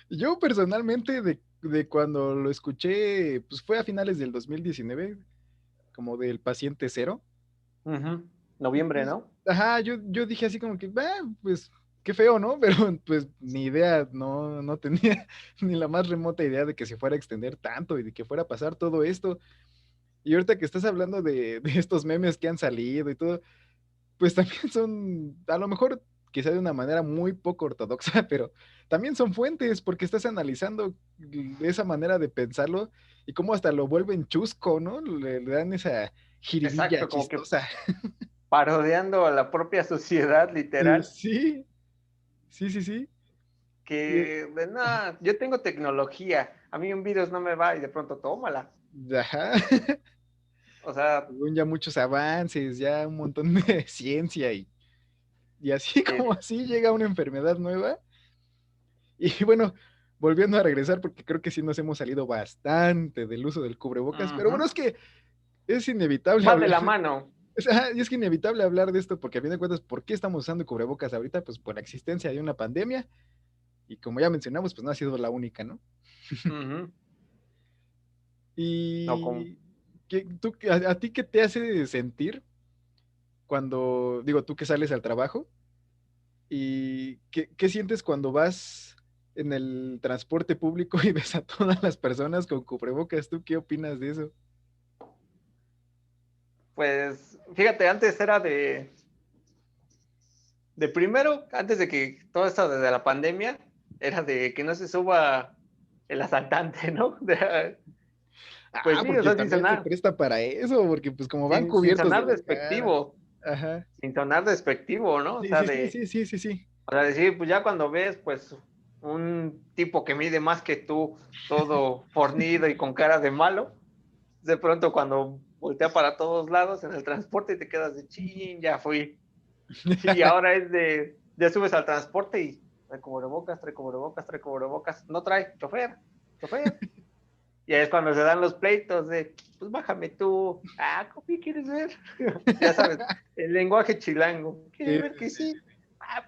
yo personalmente, de cuando lo escuché, pues fue a finales del 2019, como del paciente cero. Ujú. Noviembre, Pues, ¿no? ajá, yo dije así como que, pues, qué feo, ¿no? Pero pues ni idea, no tenía ni la más remota idea de que se fuera a extender tanto y de que fuera a pasar todo esto. Y ahorita que estás hablando de estos memes que han salido y todo, pues también son, a lo mejor quizá de una manera muy poco ortodoxa, pero también son fuentes porque estás analizando esa manera de pensarlo y cómo hasta lo vuelven chusco, ¿no? Le dan esa jiribilla Exacto, como que chistosa. parodiando a la propia sociedad, literal, Sí, sí, sí, sí. Y- que de nada, yo tengo tecnología, a mí un virus no me va y de pronto tómala. Ajá. O sea, Según ya muchos avances, ya un montón de ciencia y así que, como así llega una enfermedad nueva. Y bueno, volviendo a regresar, porque creo que sí nos hemos salido bastante del uso del cubrebocas, pero bueno, ujú, es que es inevitable van de hablar, la mano. o sea, y es que inevitable hablar de esto, porque a fin de cuentas, ¿por qué estamos usando cubrebocas ahorita? Pues por la existencia de una pandemia, y como ya mencionamos, pues no ha sido la única, ¿no? Ujú. No, Y ¿A ti qué te hace sentir cuando, digo, tú que sales al trabajo? ¿Y qué sientes cuando vas en el transporte público y ves a todas las personas con cubrebocas? ¿Tú qué opinas de eso? Pues fíjate, antes era de primero, antes de que todo esto desde la pandemia, era de que no se suba el asaltante, ¿no? Pues Ah, sí, o porque sea, sin también se sonar, presta para eso, porque pues como van sin cubiertos de sonar la cara. despectivo, Ajá. sin sonar despectivo, ¿no? Sí, sí, sí, sí, sí, sí, sí. O sea, decir, pues ya cuando ves, pues, un tipo que mide más que tú, todo fornido y con cara de malo, de pronto cuando voltea para todos lados en el transporte y te quedas de chin, ya fui. Y ahora es ya subes al transporte y trae cubrebocas, trae cubrebocas, trae cubrebocas, no trae, chofer, chofer. Y ahí es cuando se dan los pleitos de, pues bájame tú, ¿qué quieres ver? Ya sabes, el lenguaje chilango, Sí, ¿quieres ver que sí, sí. sí?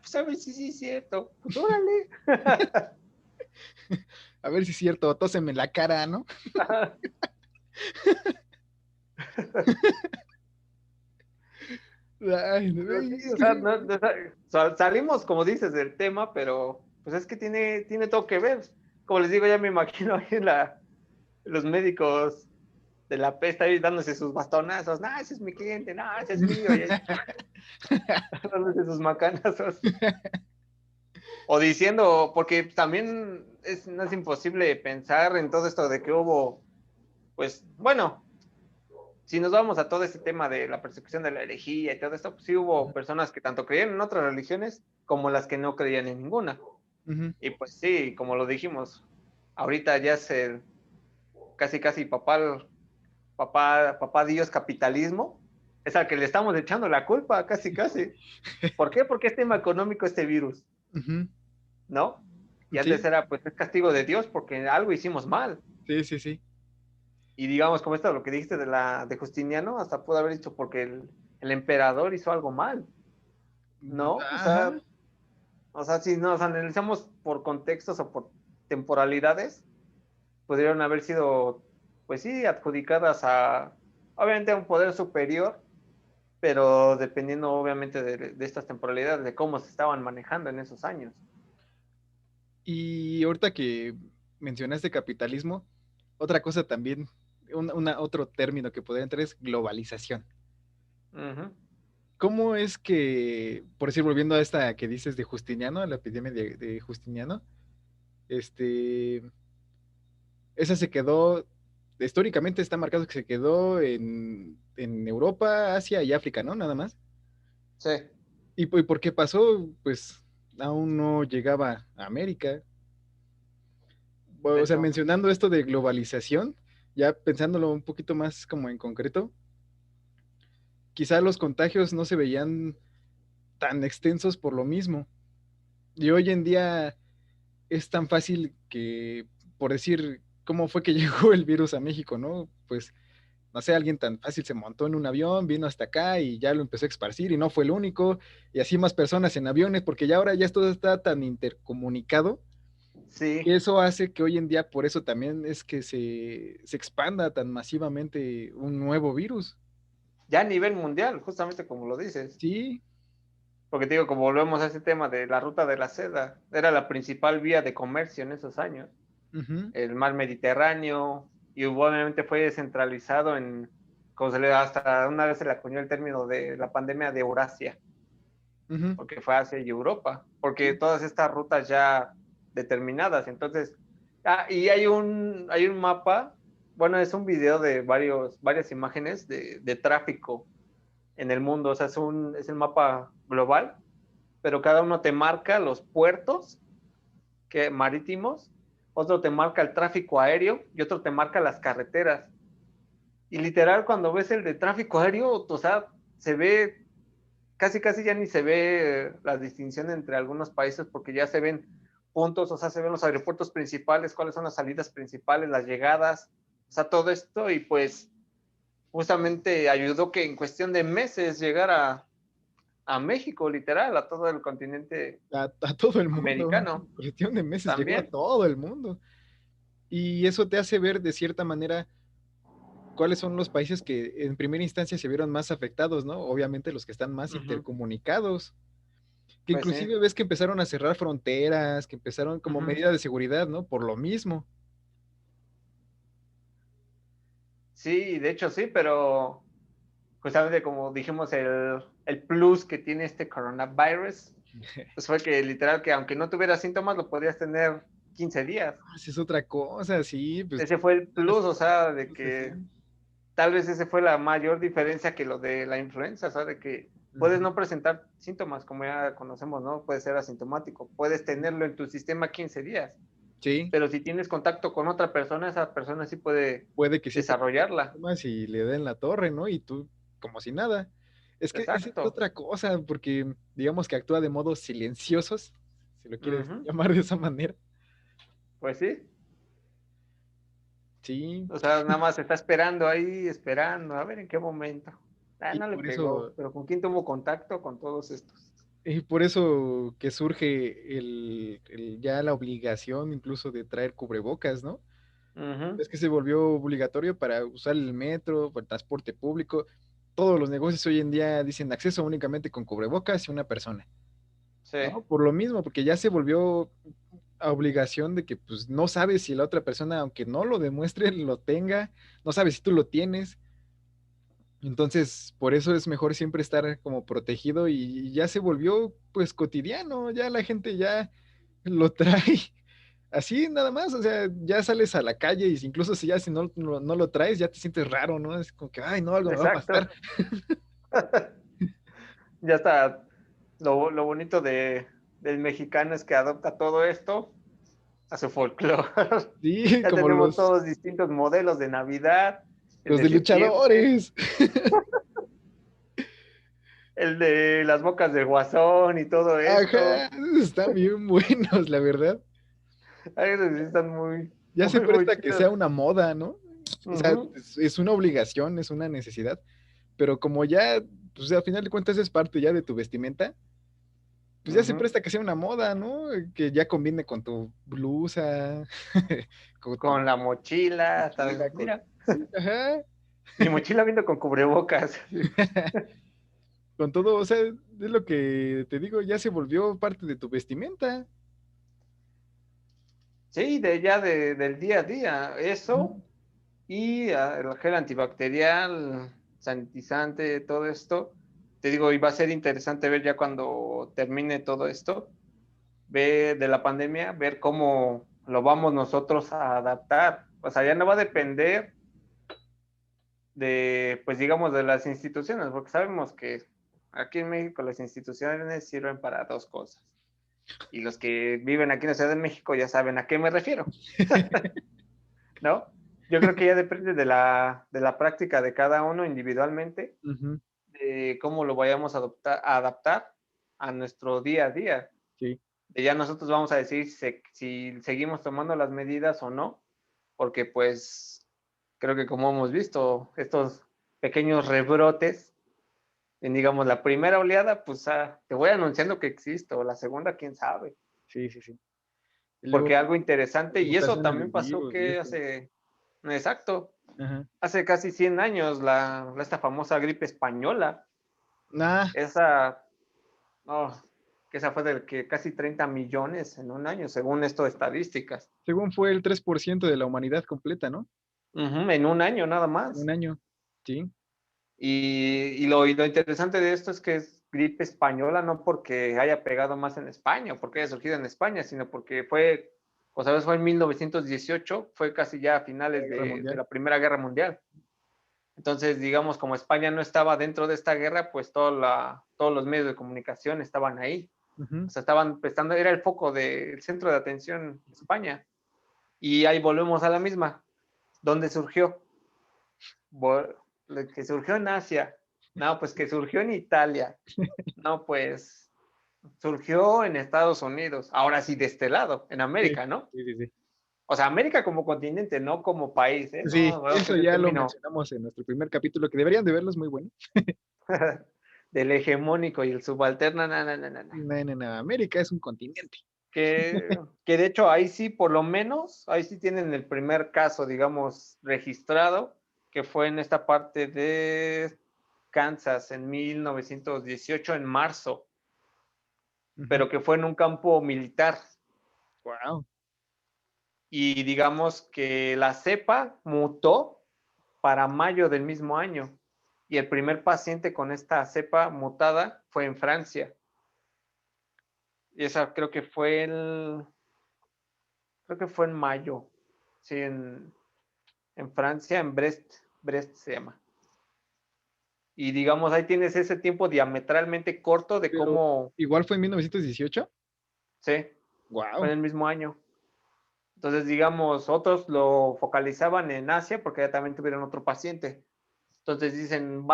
Pues a ver si sí es cierto, pues órale. A ver si es cierto, tóseme en la cara, ¿no? Ay, no, Pero sí, es o sea, que no, salimos, como dices, del tema, pero pues es que tiene todo que ver. Como les digo, ya me imagino ahí los médicos de la pesta ahí dándose sus bastonazos. No, ese es mi cliente, no, ese es mío. Y ahí, dándose sus macanazos. O diciendo, porque también no es imposible pensar en todo esto de que hubo, pues, bueno, si nos vamos a todo este tema de la persecución de la herejía y todo esto, pues sí hubo personas que tanto creían en otras religiones como las que no creían en ninguna. Ujú. Y pues sí, como lo dijimos, ahorita ya es el casi casi papá Dios capitalismo, es al que le estamos echando la culpa, casi casi. ¿Por qué? Porque es tema económico este virus, Ujú. ¿no? Y antes Sí, era pues es castigo de Dios porque algo hicimos mal. sí, sí, sí. Y digamos, como esto, lo que dijiste de Justiniano, hasta pudo haber dicho porque el emperador hizo algo mal, ¿no? Ajá. O sea, si nos analizamos por contextos o por temporalidades, pudieron haber sido, pues sí, adjudicadas obviamente, a un poder superior, pero dependiendo, obviamente, de estas temporalidades, de cómo se estaban manejando en esos años. Y ahorita que mencionaste capitalismo, otra cosa también, otro término que podría entrar es globalización. Ujú. ¿Cómo es que, por decir, volviendo a esta que dices de Justiniano, a la epidemia de Justiniano, este, esa se quedó, históricamente está marcado que se quedó en Europa, Asia y África, ¿no? Nada más. Sí, ¿Y por qué pasó? Pues aún no llegaba a América. de O sea, hecho, mencionando esto de globalización, ya pensándolo un poquito más como en concreto, quizá los contagios no se veían tan extensos por lo mismo. Y hoy en día es tan fácil que, por decir, ¿cómo fue que llegó el virus a México, no? Pues, no sé, alguien tan fácil se montó en un avión, vino hasta acá y ya lo empezó a esparcir y no fue el único, y así más personas en aviones, porque ya ahora ya todo está tan intercomunicado sí, que eso hace que hoy en día, por eso también es que se expanda tan masivamente un nuevo virus. ya a nivel mundial, justamente como lo dices. Sí, Porque te digo, como volvemos a ese tema de la ruta de la seda, era la principal vía de comercio en esos años. ujú, El mar Mediterráneo, y obviamente fue descentralizado como hasta una vez se le acuñó el término de la pandemia de Eurasia, ujú, porque fue Asia y Europa, porque sí, todas estas rutas ya determinadas. Entonces, y hay un mapa, bueno, es un video de varias imágenes de tráfico en el mundo, o sea, es el mapa global, pero cada uno te marca los puertos marítimos, otro te marca el tráfico aéreo y otro te marca las carreteras. Y literal, cuando ves el de tráfico aéreo, o sea, se ve, casi casi ya ni se ve la distinción entre algunos países porque ya se ven puntos, o sea, se ven los aeropuertos principales, cuáles son las salidas principales, las llegadas, o sea, todo esto y pues justamente ayudó que en cuestión de meses llegara a México, literal, a todo el continente a todo el mundo, americano en cuestión de meses llegó a también. todo el mundo. Y eso te hace ver de cierta manera cuáles son los países que en primera instancia se vieron más afectados, ¿no? Obviamente los que están más Ujú. intercomunicados, que Pues sí. inclusive ves que empezaron a cerrar fronteras, que empezaron como Ujú. medida de seguridad, ¿no? Por lo mismo. Sí, de hecho sí, pero justamente como dijimos, el plus que tiene este coronavirus, pues fue que literal que aunque no tuvieras síntomas, lo podías tener 15 días. Esa es otra cosa, sí, pues Ese fue el las plus, o sea, de cosas, sí. que tal vez esa fue la mayor diferencia que lo de la influenza, o sea, de que puedes Ujú. no presentar síntomas, como ya conocemos, ¿no? Puedes ser asintomático, puedes tenerlo en tu sistema 15 días, Sí, pero si tienes contacto con otra persona, esa persona sí puede puede que sí te desarrollarla. más y le den la torre, ¿no? Y tú como si nada. Es que esa es Exacto. otra cosa, porque digamos que actúa de modos silenciosos, si lo quieres Ujú. llamar de esa manera. Pues sí, Sí, o sea, nada más está esperando ahí, esperando, a ver en qué momento. Ah, y no le por pegó, eso, pero ¿con quién tuvo contacto? Con todos estos. que surge ya la obligación incluso de traer cubrebocas, ¿no? Ujú. Es que se volvió obligatorio para usar el metro, para el transporte público. Todos los negocios hoy en día dicen acceso únicamente con cubrebocas y una persona, Sí, ¿no? Por lo mismo, porque ya se volvió a obligación de que pues no sabes si la otra persona, aunque no lo demuestre, lo tenga, no sabes si tú lo tienes. Entonces, por eso es mejor siempre estar como protegido y ya se volvió pues cotidiano, ya la gente ya lo trae así nada más, o sea, ya sales a la calle y incluso si no lo traes, ya te sientes raro, ¿no? Es como que, ay, no, algo me va a pasar. exacto. Ya está. Lo bonito del mexicano es que adopta todo esto a su folclore. Sí, Ya como tenemos todos distintos modelos de Navidad, el los de de septiembre, luchadores. el de las bocas del guasón y todo Ajá, esto. están bien buenos, la verdad. Ay, esos sí están muy, Ya se muy presta que sea chidos. una moda, ¿no? O sea, Ujú, es una obligación, es una necesidad, pero como ya, pues al final de cuentas es parte ya de tu vestimenta, pues ya se ujú. presta que sea una moda, ¿no? Que ya combine con tu blusa, con tu Con la mochila, mochila, mira, sí, ajá, mi mochila viendo con cubrebocas. con todo, o sea, es lo que te digo, ya se volvió parte de tu vestimenta. Sí, del día a día, Ujú. eso y el gel antibacterial, sanitizante, todo esto. Te digo, y va a ser interesante ver ya cuando termine todo esto, ver de la pandemia, ver cómo lo vamos nosotros a adaptar. O sea, ya no va a depender de, pues digamos, de las instituciones, porque sabemos que aquí en México las instituciones sirven para dos cosas. Y los que viven aquí en la Ciudad de México ya saben a qué me refiero, ¿no? Yo creo que ya depende de la práctica de cada uno individualmente, Ujú, de cómo lo vayamos a adaptar a nuestro día a día. sí, De ya nosotros vamos a decir si seguimos tomando las medidas o no, porque pues creo que como hemos visto, estos pequeños rebrotes, en digamos la primera oleada, pues te voy anunciando que existo, la segunda, quién sabe. sí, sí, sí. Y luego Porque algo interesante, y eso mutaciones también del pasó virus y que esto. hace, exacto, Ajá. hace casi 100 años, esta famosa gripe española, Nah, esa, oh, que esa fue de que casi 30 millones en un año, según esto de estadísticas. según fue el 3% de la humanidad completa, ¿no? Ujú, en un año nada En un más. año. Sí. Y lo interesante de esto es que es gripe española, no porque haya pegado más en España o porque haya surgido en España, sino porque fue, o sabes, fue en 1918, fue casi ya a La finales Guerra de Mundial. la Primera Guerra Mundial. Entonces, digamos, como España no estaba dentro de esta guerra, pues todos los medios de comunicación estaban ahí. Ujú. O sea, estaban prestando, era el foco del centro de atención España. Y ahí volvemos a la misma. ¿Dónde surgió? Que surgió en Asia. No, pues que surgió en Italia. No, pues surgió en Estados Unidos. Ahora sí, de este lado, en Sí, América, ¿no? sí, sí, sí. O sea, América como continente, no como país, ¿eh? Sí, No, veo que eso ese ya lo término mencionamos en nuestro primer capítulo, que deberían de verlo, es muy bueno. del hegemónico y el subalterno, no, no, no, no, no. No, no, no, América es un continente. Que de hecho ahí sí, por lo menos, ahí sí tienen el primer caso, digamos, registrado, que fue en esta parte de Kansas en 1918, en marzo, pero que fue en un campo militar. Wow. Y digamos que la cepa mutó para mayo del mismo año. Y el primer paciente con esta cepa mutada fue en Francia. Y esa creo que fue en mayo. Sí, en Francia, en Brest se llama. Y digamos, ahí tienes ese tiempo diametralmente corto de Pero cómo, igual fue en 1918. sí, fue Wow. en el mismo año. Entonces, digamos, otros lo focalizaban en Asia porque ya también tuvieron otro paciente. Entonces dicen,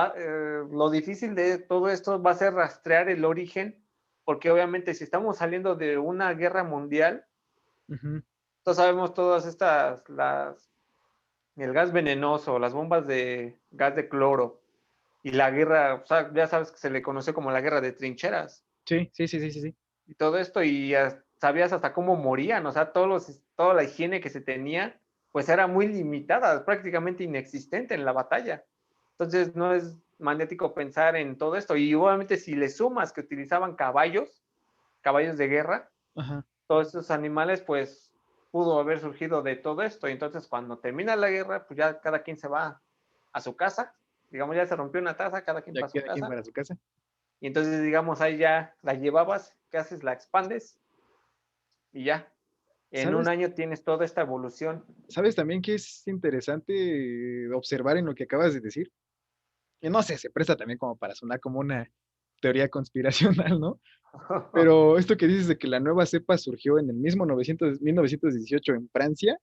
lo difícil de todo esto va a ser rastrear el origen, porque obviamente si estamos saliendo de una guerra mundial, todos sabemos todas el gas venenoso, las bombas de gas de cloro y la guerra, o sea, ya sabes que se le conoció como la guerra de trincheras Sí, sí, sí, sí, sí, sí. y todo esto, y sabías hasta cómo morían, o sea, toda la higiene que se tenía, pues era muy limitada, prácticamente inexistente en la batalla. Entonces no es magnético pensar en todo esto. Y obviamente si le sumas que utilizaban caballos de guerra, Ajá. todos estos animales, pues pudo haber surgido de todo esto. Y entonces cuando termina la guerra, pues ya cada quien se va a su casa. Digamos, ya se rompió una taza, cada quien Ya para su queda quien casa. para su casa. Y entonces, digamos, ahí ya la llevabas, ¿qué haces? La expandes y ya. En un ¿Sabes? año tienes toda esta evolución. ¿Sabes también que es interesante observar en lo que acabas de decir? Que no sé, se presta también como para sonar como una teoría conspiracional, ¿no? Pero esto que dices de que la nueva cepa surgió en el mismo 1918 en Francia,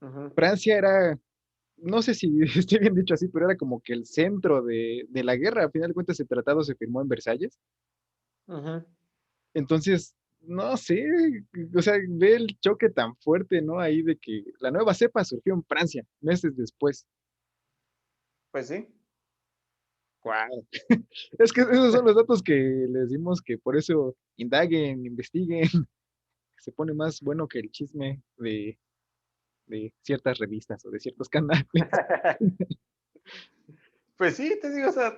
Uh-huh. Francia era, no sé si esté bien dicho así, pero era como que el centro de la guerra. A final de cuentas, el tratado se firmó en Versalles. Uh-huh. Entonces, no sé, o sea, ve el choque tan fuerte, ¿no? Ahí de que la nueva cepa surgió en Francia, meses después. Pues sí. Wow. Es que esos son los datos que les dimos que por eso indaguen, investiguen, se pone más bueno que el chisme de ciertas revistas o de ciertos canales. Pues sí, te digo, o sea,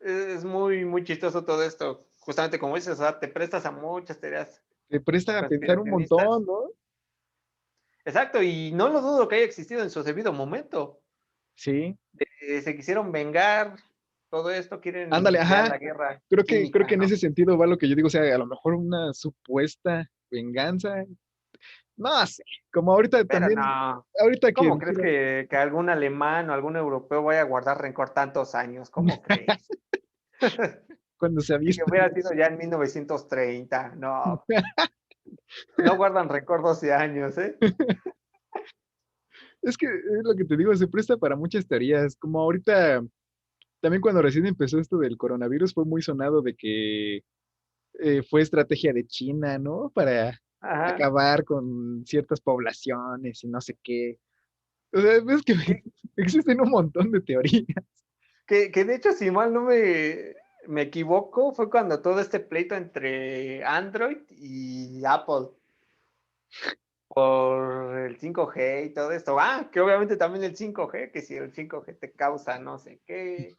es muy, muy chistoso todo esto. Justamente como dices, o sea, te prestas a muchas teorías Se presta a pensar un conspiracionistas. montón, ¿no? Exacto, y no lo dudo que haya existido en su debido momento. Sí. Se quisieron vengar, todo esto, Ándale, quieren crear ajá. la guerra Creo que química, en ese ¿no? sentido va lo que yo digo, o sea, a lo mejor una supuesta venganza. No sé, como ahorita Pero también, no, ahorita que ¿cómo crees dijeron, que algún alemán o algún europeo vaya a guardar rencor tantos años? ¿Cómo crees? cuando se Y que avista. hubiera sido ya en 1930, no, no guardan rencor 12 años, ¿eh? Es que es lo que te digo, se presta para muchas teorías. Como ahorita, también cuando recién empezó esto del coronavirus, fue muy sonado de que fue estrategia de China, ¿no? Para Ajá. acabar con ciertas poblaciones y no sé qué. O sea, es que Que, existen un montón de teorías. que de hecho, si mal no me equivoco, fue cuando todo este pleito entre Android y Apple por el 5G y todo esto. Ah, que obviamente también el 5G, que si el 5G te causa no sé qué,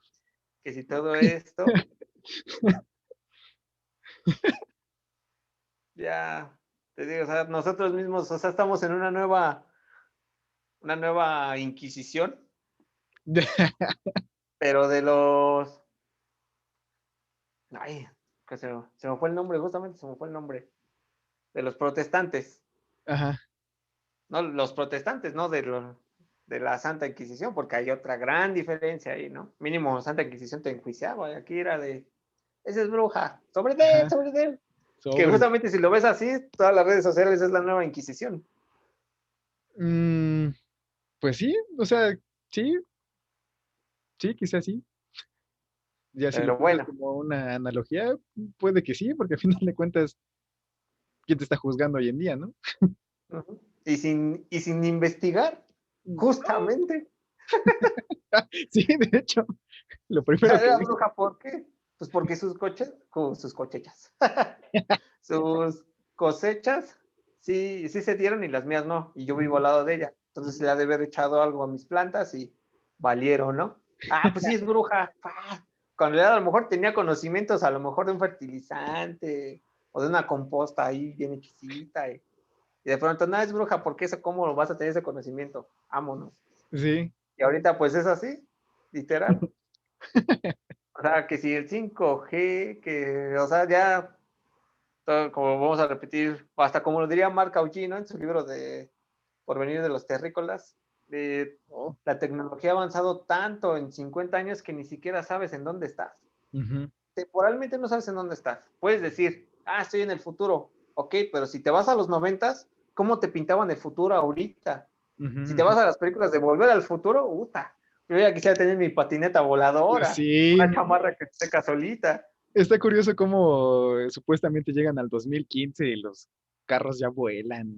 que si todo esto, ya te digo, o sea, nosotros mismos, o sea, estamos en una nueva inquisición, pero de los, ay, que se me fue el nombre, justamente se me fue el nombre, de los protestantes. Ajá. No, los protestantes, ¿no? De la Santa Inquisición, porque hay otra gran diferencia ahí, ¿no? Mínimo Santa Inquisión te enjuiciaba, y aquí era de, esa es bruja, Ajá. sobre de él. Que Sobre. justamente si lo ves así, todas las redes sociales es la nueva Inquisición. Mm, pues sí, o sea, sí, sí, quizás sí. Ya si lo Pero piensas bueno, como una analogía, puede que sí, porque al final de cuentas, ¿quién te está juzgando hoy en día, no? uh-huh. Y sin investigar, No, justamente, sí, de hecho, lo primero que era hice. bruja, ¿por qué? Pues porque sus cosechas, sus cosechas, sí se dieron y las mías no, y yo vivo al lado de ella. Entonces le ha de haber echado algo a mis plantas y valieron, ¿no? Ah, pues sí es bruja. Cuando a lo mejor tenía conocimientos, a lo mejor de un fertilizante o de una composta ahí bien exquisita. Y de pronto, no es bruja, porque eso, ¿cómo lo vas a tener ese conocimiento? Vámonos. Sí. Y ahorita, pues es así, literal. O sea, que si el 5G, que, o sea, ya, todo, como vamos a repetir, hasta como lo diría Marc Augí, ¿no? En su libro de Porvenir de los Terrícolas, Oh. la tecnología ha avanzado tanto en 50 años que ni siquiera sabes en dónde estás. Temporalmente no sabes en dónde estás. Puedes decir, estoy en el futuro. Ok, pero si te vas a los 90, ¿cómo te pintaban el futuro ahorita? Si te vas a las películas de Volver al Futuro, yo ya quisiera tener mi patineta voladora, Sí, una chamarra que te seca solita. está curioso cómo supuestamente llegan al 2015 y los carros ya vuelan.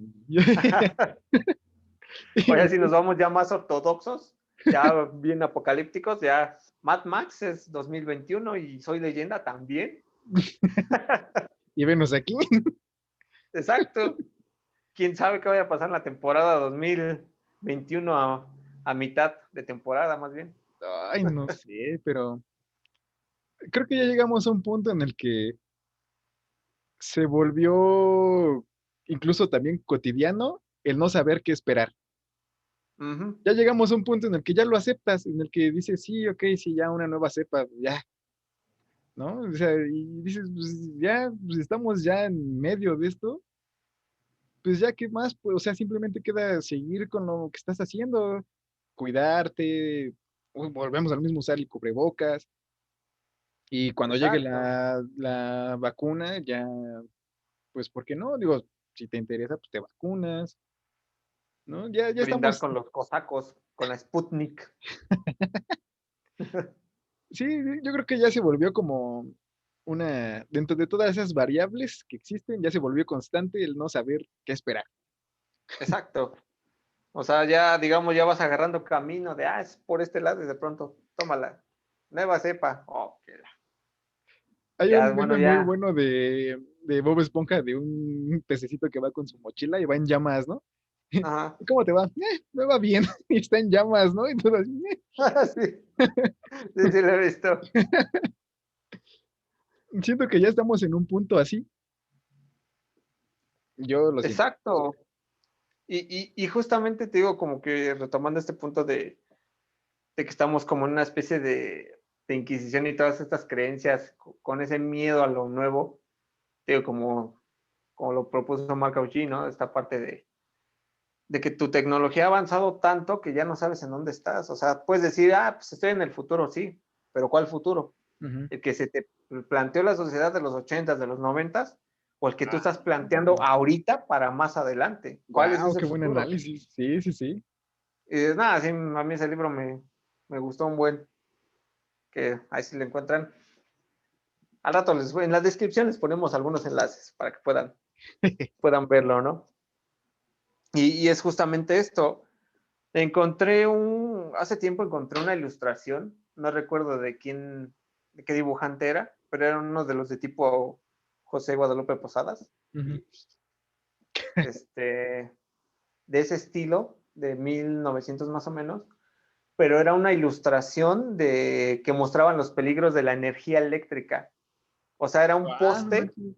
O sea, si nos vamos ya más ortodoxos, ya bien apocalípticos, ya Mad Max es 2021 y Soy Leyenda también. Y venos aquí. Exacto. ¿Quién sabe qué vaya a pasar en la temporada 2021 a mitad de temporada más bien? Ay, no sé, pero creo que ya llegamos a un punto en el que se volvió incluso también cotidiano el no saber qué esperar. Uh-huh. Ya llegamos a un punto en el que ya lo aceptas, en el que dices, sí, ok, sí, ya una nueva cepa, ya, ¿no? O sea, y dices, pues ya, pues estamos ya en medio de esto, pues ya, ¿qué más? Pues, o sea, simplemente queda seguir con lo que estás haciendo, cuidarte, volvemos al mismo, usar el cubrebocas, y cuando llegue Exacto. la vacuna, ya, pues, ¿por qué no? Digo, si te interesa, pues te vacunas, ¿no? Ya Brindar estamos, con los cosacos, con la Sputnik. sí, yo creo que ya se volvió como dentro de todas esas variables que existen, ya se volvió constante el no saber qué esperar. Exacto. O sea, ya, digamos, ya vas agarrando camino de, es por este lado y de pronto, tómala. Nueva cepa. Oh, Hay ya, un bueno, meme muy ya. bueno de Bob Esponja, de un pececito que va con su mochila y va en llamas, ¿no? Ajá. ¿Cómo te va? Me va bien, y está en llamas, ¿no? Y todo así, Sí, sí, sí, lo he visto. Siento que ya estamos en un punto así, yo lo siento. Exacto. Y justamente te digo, como que retomando este punto de que estamos como en una especie de inquisición y todas estas creencias con ese miedo a lo nuevo, te digo, como lo propuso Mark Auchi, ¿no? Esta parte de que tu tecnología ha avanzado tanto que ya no sabes en dónde estás. O sea, puedes decir, pues estoy en el futuro, sí, pero ¿cuál futuro? Ujú. ¿El que se te planteó la sociedad de los 80s, de los 90s, o el que tú Ah, estás planteando ahorita para más adelante? ¿Cuál es wow, ese qué buen futuro? análisis. Sí, sí, sí. Y nada, sí, a mí ese libro me gustó un buen, que ahí si lo encuentran. Al rato en la descripción les ponemos algunos enlaces para que puedan verlo, ¿no? Y es justamente esto. Hace tiempo encontré una ilustración, no recuerdo de qué dibujante era, pero era uno de los de tipo José Guadalupe Posadas, Ujú. este, de ese estilo, de 1900 más o menos, pero era una ilustración que mostraban los peligros de la energía eléctrica. O sea, era un Ah, no poste manches.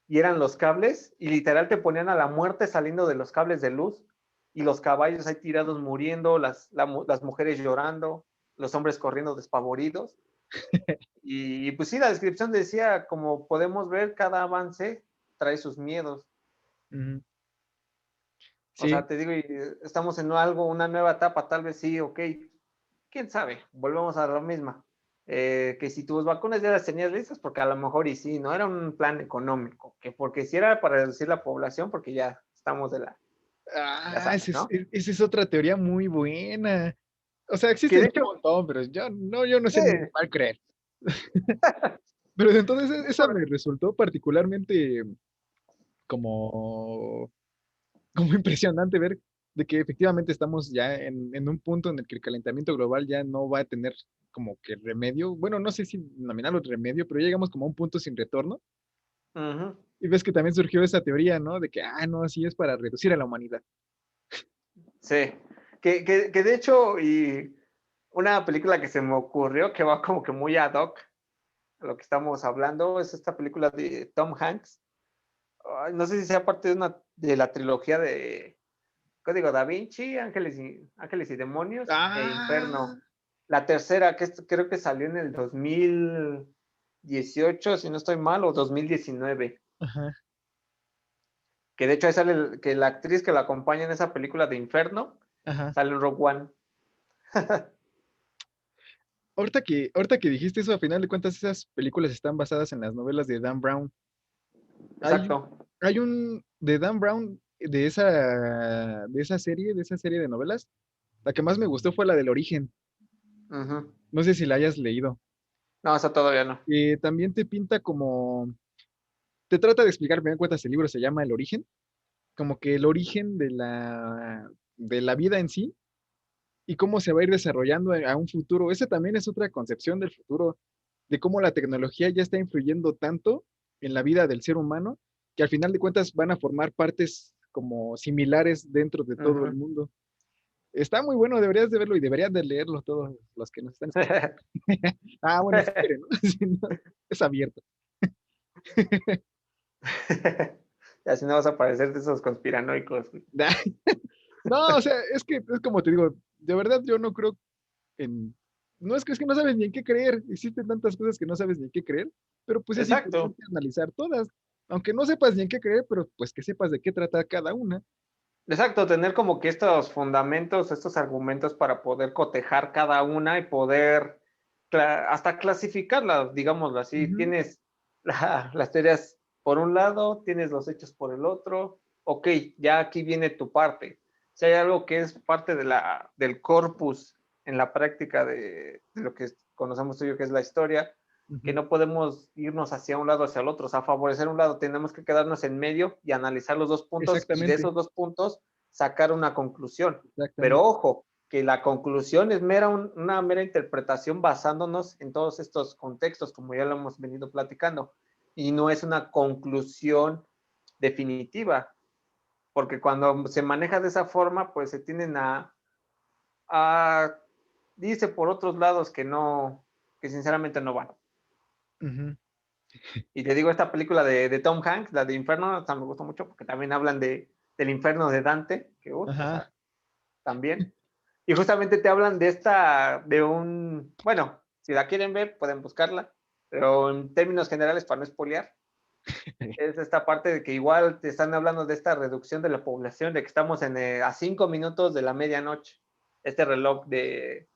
y eran los cables y literal te ponían a la muerte saliendo de los cables de luz y los caballos ahí tirados muriendo, las mujeres llorando, los hombres corriendo despavoridos. Y pues sí, la descripción decía, como podemos ver, cada avance trae sus miedos. Ujú. O Sí, sea, te digo, estamos en algo, una nueva etapa, tal vez sí, ok, quién sabe, volvemos a lo mismo. Que si tus vacunas ya las tenías listas, porque a lo mejor y sí, no era un plan económico, que porque si era para reducir la población, porque ya estamos ya sabes, ¿no? esa es otra teoría muy buena. O sea, Que existen de un hecho, montón, pero yo no sé ni cuál creer. Pero entonces esa me resultó particularmente como, como impresionante ver de que efectivamente estamos ya en un punto en el que el calentamiento global ya no va a tener como que remedio. Bueno, no sé si nominarlo remedio, pero ya llegamos como a un punto sin retorno. uh-huh, Y ves que también surgió esa teoría, ¿no? De que, no, así es para reducir a la humanidad. sí, que de hecho, y Una película que se me ocurrió que va como que muy ad hoc a lo que estamos hablando es esta película de Tom Hanks. Ay, no sé si sea parte de la trilogía de Código Da Vinci, Ángeles y Demonios e Ah, Inferno. La tercera, creo que salió en el 2018, si no estoy mal, o 2019. ajá, Que de hecho ahí sale que la actriz que la acompaña en esa película de Inferno ajá. sale en Rogue One. Ahorita que dijiste eso, a final de cuentas, esas películas están basadas en las novelas de Dan Brown. Hay, Exacto. hay un de Dan Brown de esa serie de novelas. La que más me gustó fue la del Origen. Ujú. No sé si la hayas leído. No, eso todavía no. También te pinta te trata de explicar, me dan cuentas, el libro se llama El Origen, como que el origen de la vida en sí y cómo se va a ir desarrollando a un futuro. Ese también es otra concepción del futuro, de cómo la tecnología ya está influyendo tanto en la vida del ser humano que al final de cuentas van a formar partes como similares dentro de todo el Ujú. mundo. Está muy bueno, deberías de verlo y deberías de leerlo todos los que nos están escuchando. Ah, bueno, si quieren, ¿no? Si no, es abierto. Y así no vas a parecer de esos conspiranoicos. No, o sea, es que es como te digo, de verdad yo no creo en... No es que no sabes ni en qué creer, existen tantas cosas que no sabes ni en qué creer, pero pues es Exacto. importante analizar todas, aunque no sepas ni en qué creer, pero pues que sepas de qué trata cada una. Exacto, tener como que estos fundamentos, estos argumentos para poder cotejar cada una y poder hasta clasificarlas, digámoslo así. Ujú. Tienes las teorías por un lado, tienes los hechos por el otro. Ok, ya aquí viene tu parte. Si hay algo que es parte del corpus en la práctica de lo que conocemos tú y yo, que es la historia, que Ujú. no podemos irnos hacia un lado o hacia el otro, o sea, favorecer un lado, tenemos que quedarnos en medio y analizar los dos puntos y de Exactamente, esos dos puntos sacar una conclusión. Pero exactamente. ojo, que la conclusión es una mera interpretación basándonos en todos estos contextos, como ya lo hemos venido platicando, y no es una conclusión definitiva, porque cuando se maneja de esa forma, pues se tienden a dice por otros lados que no, que sinceramente no van. Ujú. Y te digo, esta película de Tom Hanks, la de Inferno, o sea, me gustó mucho porque también hablan del infierno de Dante, que, o Ajá. sea, también. Y justamente te hablan bueno, si la quieren ver, pueden buscarla, pero en términos generales, para no espolear, es esta parte de que igual te están hablando de esta reducción de la población, de que estamos a 5 minutos de la medianoche, este reloj de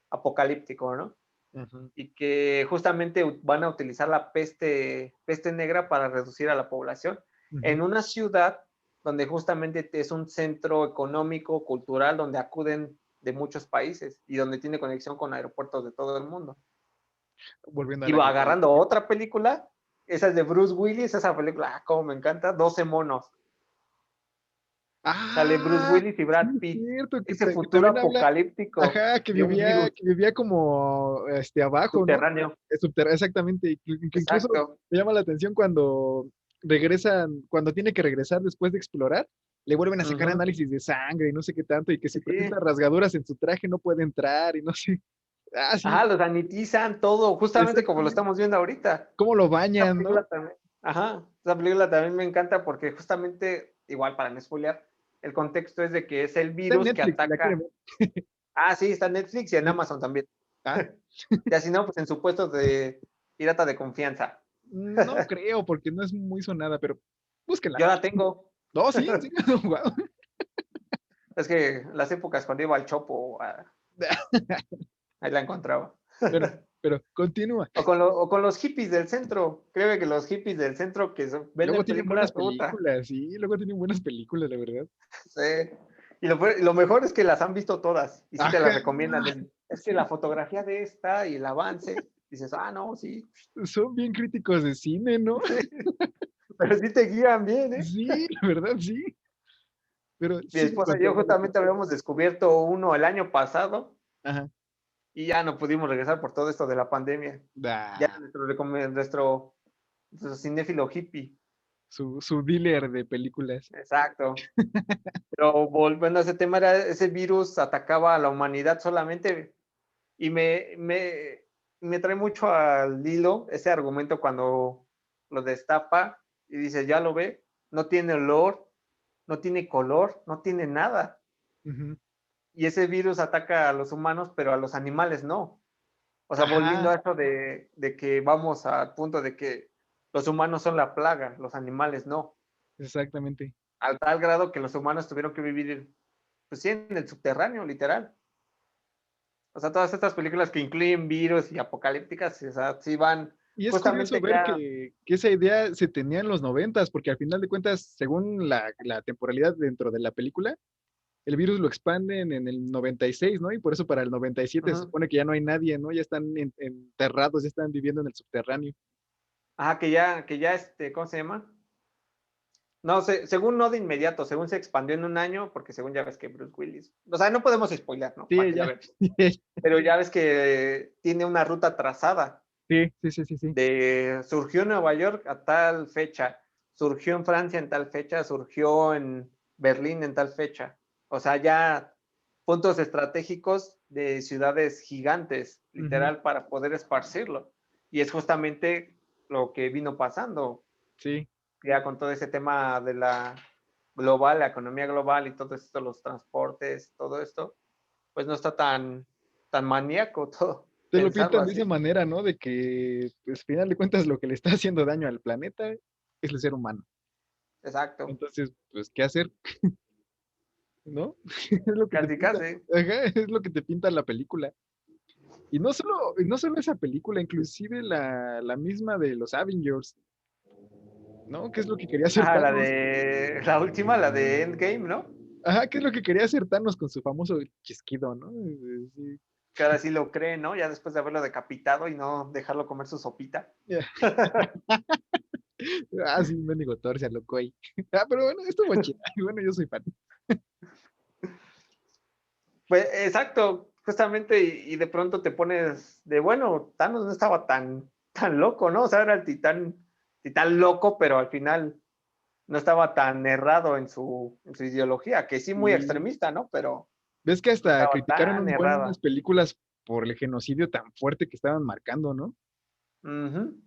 apocalíptico, ¿no? Ujú. Y que justamente van a utilizar la peste negra para reducir a la población Ujú. en una ciudad donde justamente es un centro económico, cultural, donde acuden de muchos países y donde tiene conexión con aeropuertos de todo el mundo. Volviendo a Y la va agarrando geopolítica. otra película, esa es de Bruce Willis, esa película, como me encanta, 12 monos. Sale Bruce Ah, Willis y sí, Brad es Pitt. cierto, Ese que futuro también habla, apocalíptico ajá, de un virus que vivía como abajo, ¿no? subterráneo. Exactamente, que incluso Exacto. me llama la atención cuando cuando tiene que regresar después de explorar, le vuelven a Uh sacar -huh. análisis de sangre y no sé qué tanto, y que si presenta Sí. rasgaduras en su traje no puede entrar y no sé. Ah, sí, Ajá, los sanitizan todo, justamente como lo exactamente. estamos viendo ahorita. ¿Cómo lo Esa bañan, no? película también, ajá, esa película también me encanta porque justamente, igual para no spoilear, el contexto es de que es el Está en virus que Netflix, si la quieren ataca. ver. Ah, sí, está en Netflix y en Sí. Amazon también. Ah, Y así no, pues en supuestos de pirata de confianza. no creo, porque no es muy sonada, pero búsquenla. Yo la tengo. No, sí, sí. Guau. Es que las épocas cuando iba al Chopo, ahí la encontraba. Pero, pero continúa. O con los hippies del centro. Creo que los hippies del centro Luego venden tienen buenas películas, puta. películas, sí, luego tienen buenas películas, la verdad. Sí. Y lo mejor es que las han visto todas y sí te las Ajá, recomiendan. Es que la fotografía de esta y el avance, dices, no, sí, son bien críticos de cine, ¿no? pero sí te guían bien, ¿eh? Sí, la verdad, sí. Pero Mi sigue esposa y yo contando. justamente habíamos descubierto uno el año pasado Ajá. y ya no pudimos regresar por todo esto de la pandemia. Ya Da, nuestro cinéfilo hippie. su dealer de películas. Exacto. Pero volviendo a ese tema, ese virus atacaba a la humanidad solamente Y me trae mucho al hilo ese argumento cuando lo destapa y dice, ya lo ve, no tiene olor, no tiene color, no tiene nada. Ujú. Y ese virus ataca a los humanos, pero a los animales no. O sea, volviendo Ajá, a eso de que vamos al punto de que los humanos son la plaga, los animales no. exactamente. Al tal grado que los humanos tuvieron que vivir, pues sí, en el subterráneo, literal. O sea, todas estas películas que incluyen virus y apocalípticas, o sea, sí van Y es curioso justamente ver ya. que esa idea se tenía en los noventas, porque al final de cuentas, según la temporalidad dentro de la película, el virus lo expanden en el 96, ¿no? Y por eso para el 97 se Uh-huh. supone que ya no hay nadie, ¿no? Ya están enterrados, ya están viviendo en el subterráneo. Ajá, que ya, ¿cómo se llama? No sé, según no de inmediato, según se expandió en un año, porque según ya ves que Bruce Willis, o sea, no podemos spoiler, ¿no? Para Sí, que la ya. vean. Pero ya ves que tiene una ruta trazada Sí, sí, sí, sí, sí. de surgió en Nueva York a tal fecha, surgió en Francia en tal fecha, surgió en Berlín en tal fecha. O sea, ya puntos estratégicos de ciudades gigantes, Ujú. literal, para poder esparcirlo. Y es justamente lo que vino pasando, Sí, ya con todo ese tema de la global, la economía global y todo esto, los transportes, todo esto, pues no está tan maníaco todo, te lo pensarlo pintan de así. esa manera, ¿no? De que, pues, al final de cuentas, lo que le está haciendo daño al planeta es el ser humano. Exacto. Entonces, pues, ¿qué hacer? ¿No? Es lo que te Casi, pinta. casi. Ajá, es lo que te pinta la película. Y no solo esa película, inclusive la misma de los Avengers, ¿no? ¿Qué es lo que quería hacer Ah, la Thanos? de la última, la de Endgame, ¿no? Ajá, ¿qué es lo que quería hacer Thanos con su famoso chasquido, ¿no? Sí. Que ahora sí lo cree, ¿no? Ya después de haberlo decapitado y no dejarlo comer su sopita. Ya. Ah, sí, mendigo Thor se alocó ahí. Ah, pero bueno, estuvo chido. Bueno, yo soy fan. Pues exacto, justamente, y de pronto te pones de, bueno, Thanos no estaba tan loco, ¿no? O sea, era el titán loco, pero al final no estaba tan errado en su ideología, que sí muy Y extremista, ¿no? Pero ves que no hasta estaba criticaron tan un buen unas errada. películas por el genocidio tan fuerte que estaban marcando, ¿no? Ujú.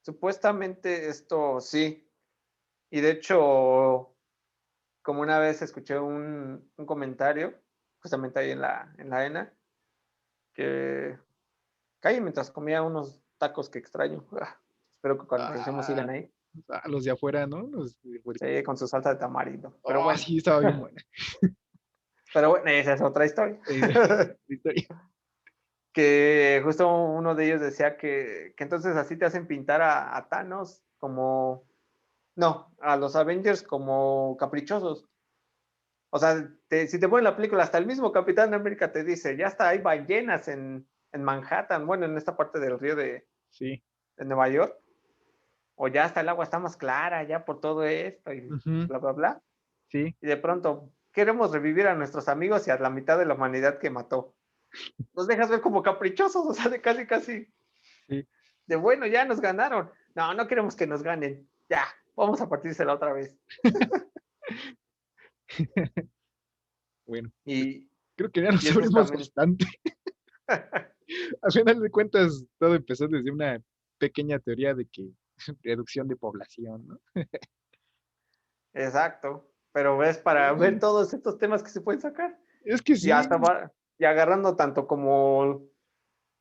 Supuestamente esto sí. Y de hecho, como una vez escuché un comentario, justamente ahí en la ENA, que caí mientras comía unos tacos que extraño. Espero que cuando regresemos Ah, sigan ahí. los de afuera, ¿no? Los de Sí, fuertes. con su salsa de tamarindo. Pero Oh, bueno, sí, estaba bien buena. pero bueno, esa es otra historia. Historia. Que justo uno de ellos decía que entonces así te hacen pintar a Thanos como, no, a los Avengers como caprichosos. O sea, si te ponen la película, hasta el mismo Capitán América te dice, ya está, hay ballenas en Manhattan, bueno, en esta parte del río Sí. de Nueva York, o ya hasta el agua está más clara, ya por todo esto, y Ujú. bla, bla, bla. Sí. Y de pronto, queremos revivir a nuestros amigos y a la mitad de la humanidad que mató. Nos dejas ver como caprichosos, o sea, de casi, casi, Sí. de bueno, ya nos ganaron. No, no queremos que nos ganen. Ya, vamos a partírsela otra vez. Bueno, pues Y, creo que ya nos y es abrimos justamente, bastante. A final de cuentas, todo empezó desde una pequeña teoría de que reducción de población, ¿no? exacto. Pero ves, para ver todos estos temas que se pueden sacar. Es que Y sí, hasta y agarrando tanto como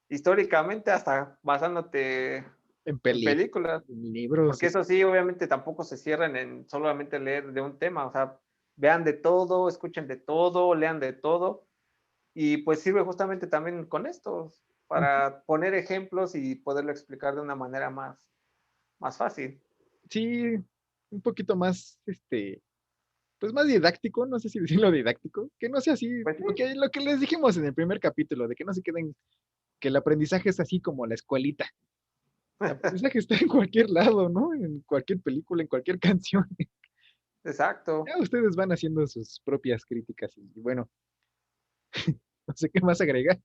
históricamente, hasta basándote en en películas. en libros, Porque eso sí, obviamente tampoco se cierran en solamente leer de un tema. O sea, vean de todo, escuchen de todo, lean de todo. Y pues sirve justamente también con esto, ujú, para poner ejemplos y poderlo explicar de una manera más fácil. sí, un poquito más, pues más didáctico, no sé si decirlo didáctico, que no sea así, Pues sí, lo que les dijimos en el primer capítulo, de que no se queden, que el aprendizaje es así como la escuelita. El aprendizaje está en cualquier lado, ¿no? En cualquier película, en cualquier canción. exacto. Ya ustedes van haciendo sus propias críticas y bueno, no sé qué más agregar.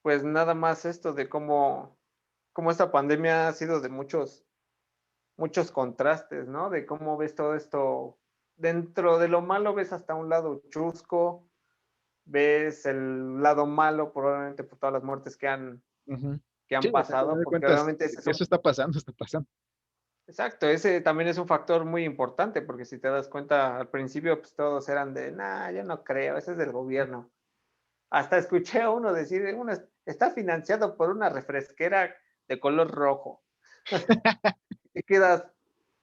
Pues nada más esto de cómo esta pandemia ha sido de muchos contrastes, ¿no? De cómo ves todo esto, dentro de lo malo ves hasta un lado chusco, ves el lado malo probablemente por todas las muertes Ujú. que han Sí, o sea, al final pasado, de porque cuentas, obviamente ese es eso está pasando, está pasando. exacto, ese también es un factor muy importante, porque si te das cuenta, al principio pues todos eran de, nah, yo no creo, ese es del gobierno. Hasta escuché a uno decir, uno está financiado por una refresquera de color rojo. Y quedas,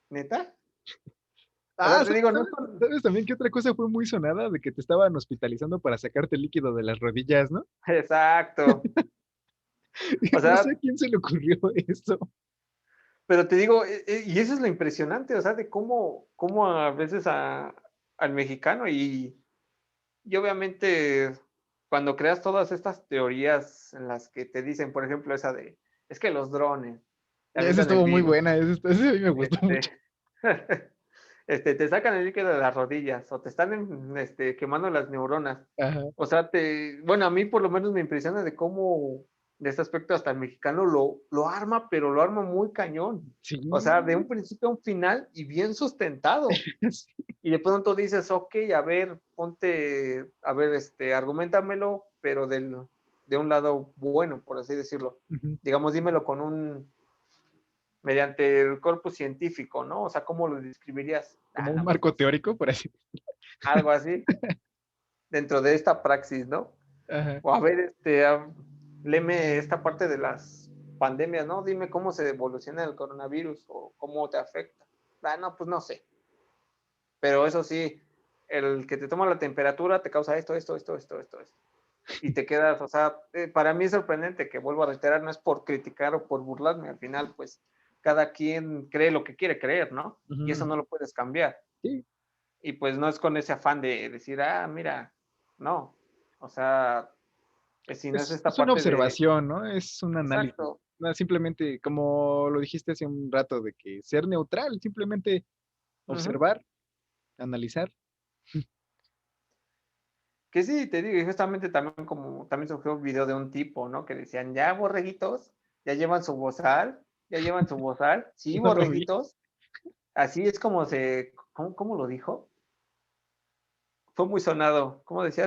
¿neta? O sea, te digo, no son... ¿Sabes también qué otra cosa fue muy sonada? De que te estaban hospitalizando para sacarte el líquido de las rodillas, ¿no? Exacto. O No sé a sea, quién se le ocurrió eso. pero te digo, y eso es lo impresionante, o sea, de cómo a veces al mexicano y obviamente cuando creas todas estas teorías en las que te dicen, por ejemplo, esa de, es que los drones te Esa avientan el estuvo muy virus, buena, esa a mí me gustó mucho. este, te sacan el líquido de las rodillas o te están quemando las neuronas. Ajá, O sea, bueno, a mí por lo menos me impresiona de cómo, de este aspecto, hasta el mexicano lo arma, pero lo arma muy cañón. sí, O sea, de un principio a un final y bien sustentado. sí. Y de pronto dices, ok, a ver, ponte, a ver, argumentamelo, pero de un lado bueno, por así decirlo. Ujú. Digamos, dímelo mediante el corpus científico, ¿no? O sea, ¿cómo lo describirías? Como Ah, un no, pues marco no sé. teórico, por así. Algo así, dentro de esta praxis, ¿no? Ajá. O a ver, léeme esta parte de las pandemias, ¿no? Dime cómo se evoluciona el coronavirus o cómo te afecta. Ah, no, pues no sé. Pero eso sí, el que te toma la temperatura te causa esto. Y te quedas, o sea, para mí es sorprendente que vuelvo a reiterar, no es por criticar o por burlarme, al final, pues cada quien cree lo que quiere creer, ¿no? Y eso Ujú. no lo puedes cambiar. Sí, Y pues no es con ese afán de decir, ah, mira, no. O sea, si no es esta es una parte de, observación, ¿no? Es un análisis. exacto. No, simplemente, como lo dijiste hace un rato, de que ser neutral, simplemente Uh-huh. observar, analizar. Que sí, te digo, y justamente también surgió un video de un tipo, ¿no? Que decían, ya borreguitos, ya llevan su bozal, ya llevan su bozal, sí, No lo vi, borreguitos, así es como ¿cómo lo dijo? Fue muy sonado, ¿cómo decía?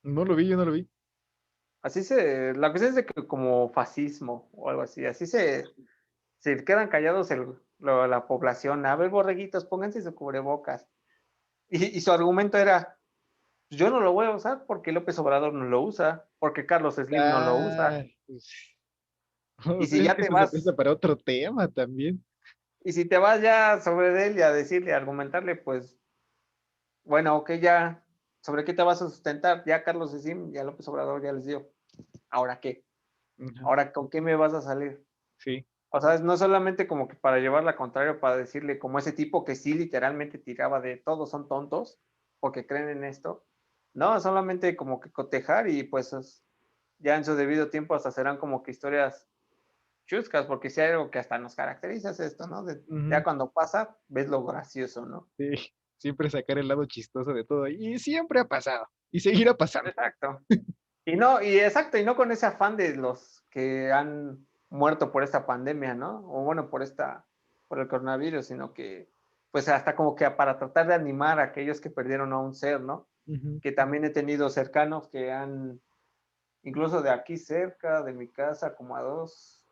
no lo vi, yo no lo vi. La cuestión es de que como fascismo o algo así, se quedan callados la población, a ver, borreguitos, pónganse su cubrebocas. Y su argumento era, yo no lo voy a usar porque López Obrador no lo usa, porque Carlos Slim no lo usa. Ah, pues, Y si ya te eso se presta vas, para otro tema también. y si te vas ya sobre él y a decirle, a argumentarle, pues, bueno, ok, ya, ¿sobre qué te vas a sustentar? Ya Carlos Slim y a López Obrador ya les dio. ¿Ahora qué? Ujú. ¿Ahora con qué me vas a salir? Sí, O sea, no solamente como que para llevar la contraria, para decirle como ese tipo que sí literalmente tiraba de todos son tontos porque creen en esto. No, solamente como que cotejar y pues ya en su debido tiempo hasta serán como que historias chuscas, porque si hay algo que hasta nos caracteriza es esto, ¿no? Ya ujú, cuando pasa, ves lo gracioso, ¿no? sí. Siempre sacar el lado chistoso de todo. Y siempre ha pasado. Y seguirá pasando. Exacto. Y no, y exacto, y no con ese afán de los que han muerto por esta pandemia, ¿no? O bueno, por el coronavirus, sino que, pues hasta como que para tratar de animar a aquellos que perdieron a un ser, ¿no? Ujú. Que también he tenido cercanos que incluso de aquí cerca de mi casa, como a dos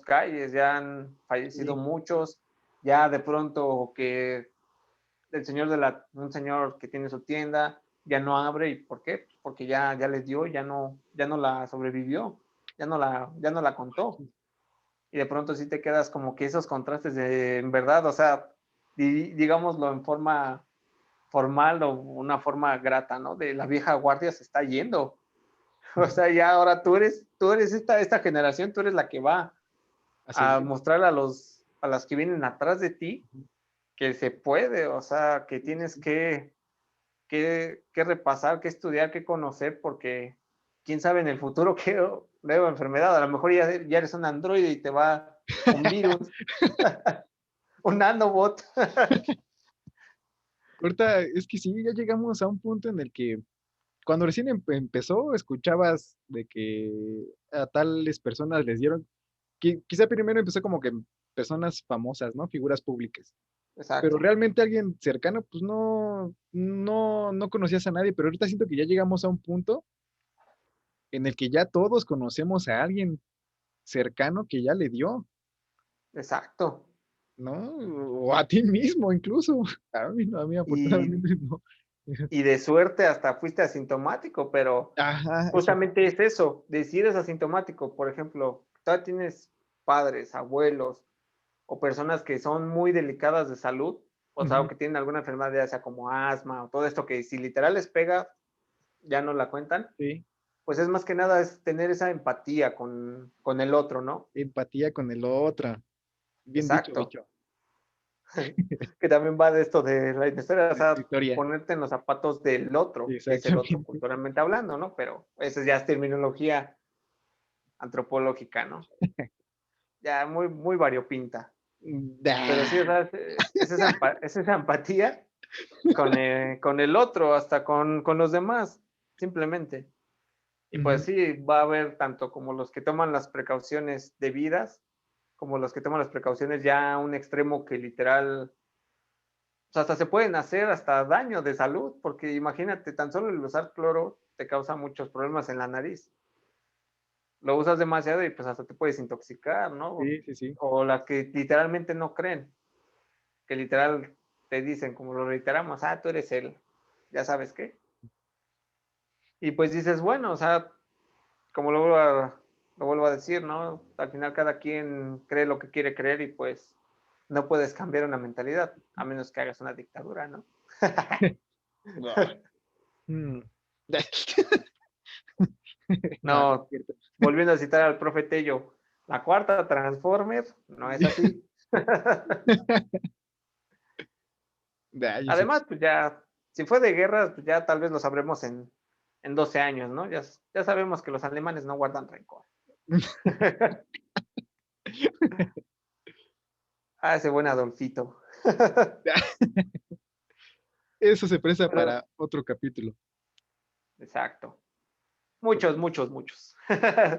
calles, ya han fallecido Sí, muchos, ya de pronto que un señor que tiene su tienda ya no abre, ¿y por qué? Porque ya les dio, ya no la sobrevivió, ya no la contó. Y de pronto sí te quedas como que esos contrastes de, en verdad, o sea, digámoslo en forma formal o una forma grata, ¿no? De la vieja guardia se está yendo. O ujú. sea, ya ahora tú eres esta generación, tú eres la que va A a seguir. mostrar a las que vienen atrás de ti Ujú. que se puede, o sea, que Sí, tienes sí. que repasar, que estudiar, que conocer, porque quién sabe en el futuro qué nueva enfermedad. A lo mejor ya eres un androide y te va un virus, un nanobot. Ahorita es que sí, ya llegamos a un punto en el que cuando recién empezó, escuchabas de que a tales personas les dieron, quizá primero empezó como que personas famosas, ¿no? Figuras públicas. pero exacto, realmente alguien cercano, pues no conocías a nadie, pero ahorita siento que ya llegamos a un punto en el que ya todos conocemos a alguien cercano que ya le dio, exacto. ¿no? O a ti mismo incluso. A mí no, a mí Y, afortunadamente no. y de suerte hasta fuiste asintomático, pero Ajá, exacto. justamente es eso, de si eres asintomático, por ejemplo, todavía tienes padres, abuelos o personas que son muy delicadas de salud, o sea, o Ujú, que tienen alguna enfermedad, ya sea como asma o todo esto, que si literal les pega, ya no la cuentan, sí, pues es más que nada es tener esa empatía con el otro, ¿no? empatía con el otro. Bien dicho, Exacto. bicho. Que también va de esto de la historia, o De tu sea, historia. ponerte en los zapatos del otro, que es el otro Exactamente. culturalmente hablando, ¿no? Pero esa ya es terminología antropológica, ¿no? Ya muy, muy variopinta. Pero sí, o Da. sea, es esa empatía con el otro, hasta con los demás, simplemente. Y pues Ujú, sí, va a haber tanto como los que toman las precauciones debidas, como los que toman las precauciones ya a un extremo que literal, o sea, hasta se pueden hacer hasta daño de salud, porque imagínate, tan solo el usar cloro te causa muchos problemas en la nariz. Lo usas demasiado y pues hasta te puedes intoxicar, ¿no? sí, sí, sí. O las que literalmente no creen, que literal te dicen, como lo reiteramos, ah, tú eres él, ya sabes qué. Y pues dices, bueno, o sea, como lo vuelvo a decir, ¿no? Al final cada quien cree lo que quiere creer y pues no puedes cambiar una mentalidad, a menos que hagas una dictadura, ¿no? Ah, mm. No, no es No, cierto. volviendo a citar al profe Tello, la cuarta Transformer no es así. Ay, ese- Además, pues ya, si fue de guerra, pues ya tal vez lo sabremos en 12 años, ¿no? Ya sabemos que los alemanes no guardan rencor. Ah, ese buen Adolfito. Eso se presta Pero, para otro capítulo. exacto. Porque Muchos, muchos, muchos.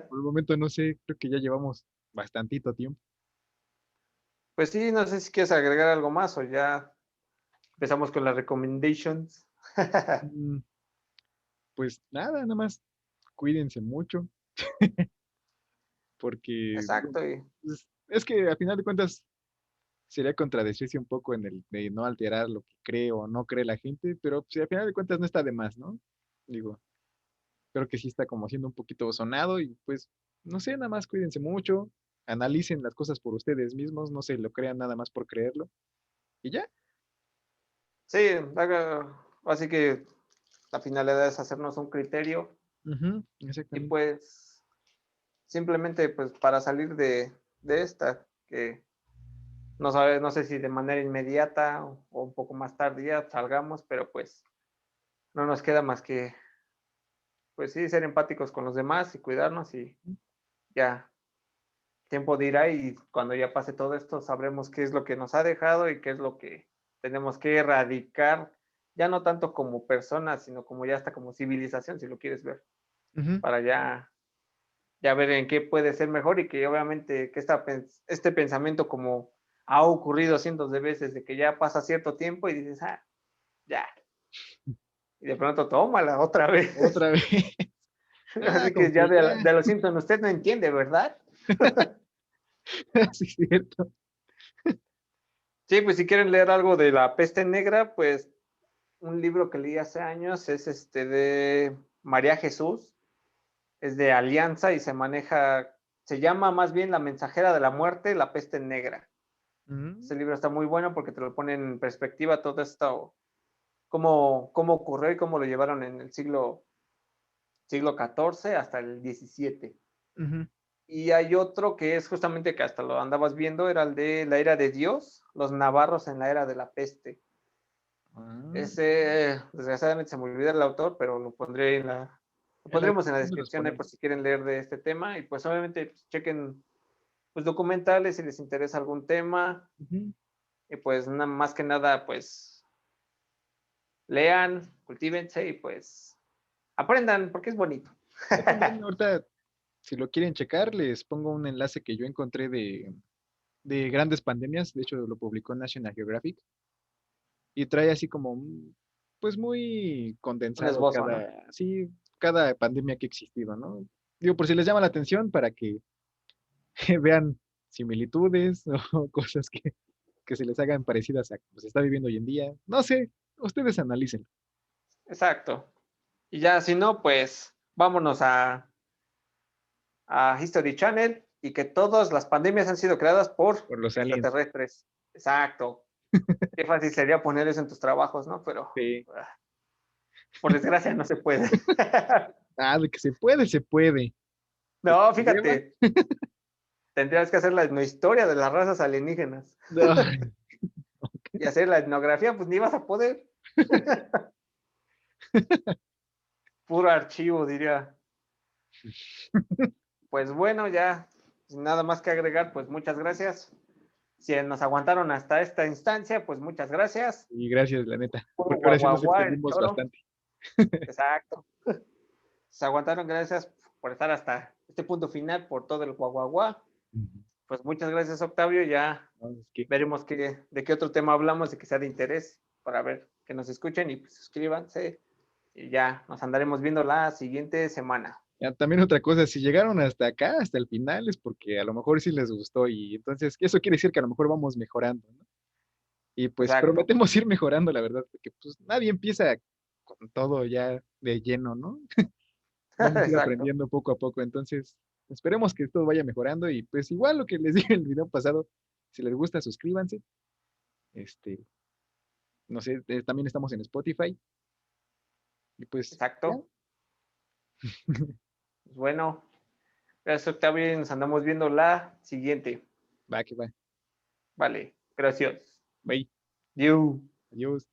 por el momento no sé, creo que ya llevamos bastantito tiempo. Pues sí, no sé si quieres agregar algo más o ya empezamos con las recommendations. Mm, Pues nada más cuídense mucho, porque Exacto, y pues, es que a final de cuentas sería contradecirse un poco en el de no alterar lo que cree o no cree la gente, pero si a final de cuentas no está de más, ¿no? Digo, creo que sí está como siendo un poquito sonado y pues, no sé, nada más cuídense mucho, analicen las cosas por ustedes mismos, no se lo crean nada más por creerlo y ya. sí, así que la finalidad es hacernos un criterio Ujú, y exactamente. pues simplemente pues para salir de esta, que no sé si de manera inmediata o un poco más tardía salgamos, pero pues no nos queda más que pues sí ser empáticos con los demás y cuidarnos y ya tiempo dirá y cuando ya pase todo esto sabremos qué es lo que nos ha dejado y qué es lo que tenemos que erradicar, ya no tanto como personas, sino como ya hasta como civilización, si lo quieres ver, Ujú, para ya ver en qué puede ser mejor y que obviamente que este pensamiento como ha ocurrido cientos de veces, de que ya pasa cierto tiempo y dices, ah, ya, y de pronto tómala otra vez. otra vez. Ah, Así como que ya que ya. de los Simpsons usted no entiende, ¿verdad? Sí, es cierto. Sí, pues si quieren leer algo de la peste negra, pues un libro que leí hace años es este de María Jesús, es de Alianza y se llama más bien La mensajera de la muerte, la peste negra. Ese Mm, libro está muy bueno porque te lo pone en perspectiva todo esto, cómo ocurrió y cómo lo llevaron en el siglo XIV hasta el XVII. ujú. Y hay otro que es justamente que hasta lo andabas viendo, era el de la era de Dios, los navarros en la era de la peste. Ah, Ese, desgraciadamente se me olvida el autor, pero lo pondremos en la ¿dónde los descripción ahí por ponemos? si quieren leer de este tema. Y pues obviamente pues, chequen pues, documentales si les interesa algún tema. Ujú. Y pues más que nada, pues lean, cultívense y pues aprendan, porque es bonito. Yo también ahorita, si lo quieren checar, les pongo un enlace que yo encontré de grandes pandemias, de hecho lo publicó National Geographic, y trae así como, pues muy Un condensado esbozo, ¿no? cada, sí, cada pandemia que ha existido, ¿no? Digo, por si les llama la atención, para que vean similitudes o cosas que se les hagan parecidas a como se está viviendo hoy en día. No sé, ustedes analicen Exacto. Y ya, si no, pues vámonos a History Channel y que todas las pandemias han sido creadas por por los aliens. extraterrestres. Exacto. Qué fácil sería poner eso en tus trabajos, ¿no? Pero Sí. por desgracia no se puede. Ah, de que se puede, se puede. El No, problema, fíjate, tendrías que hacer la etnohistoria de las razas alienígenas no, y hacer la etnografía, pues ni vas a poder. Puro archivo, diría. Pues bueno, ya sin nada más que agregar, pues muchas gracias. Si nos aguantaron hasta esta instancia, pues muchas gracias. y gracias, la neta, Puro porque ahora sí nos guaguaguá, el extendimos choro. bastante. Exacto. Se aguantaron, gracias por estar hasta este punto final, por todo el guaguaguá. Pues muchas gracias, Octavio. Ya No, es que, veremos de qué otro tema hablamos y que sea de interés para ver que nos escuchen y pues, suscríbanse. Y ya nos andaremos viendo la siguiente semana. ya, también otra cosa, si llegaron hasta acá, hasta el final, es porque a lo mejor sí les gustó y entonces eso quiere decir que a lo mejor vamos mejorando, ¿no? Y pues Exacto. prometemos ir mejorando, la verdad, porque pues nadie empieza con todo ya de lleno, ¿no? Vamos a ir Exacto. aprendiendo poco a poco, entonces esperemos que todo vaya mejorando y pues igual lo que les dije en el video pasado, si les gusta, suscríbanse, este, no sé, también estamos en Spotify y pues ya, Exacto. Pues bueno, gracias, Octavio. Y nos andamos viendo la siguiente. va que va, Vale. Gracias. bye, You. adiós.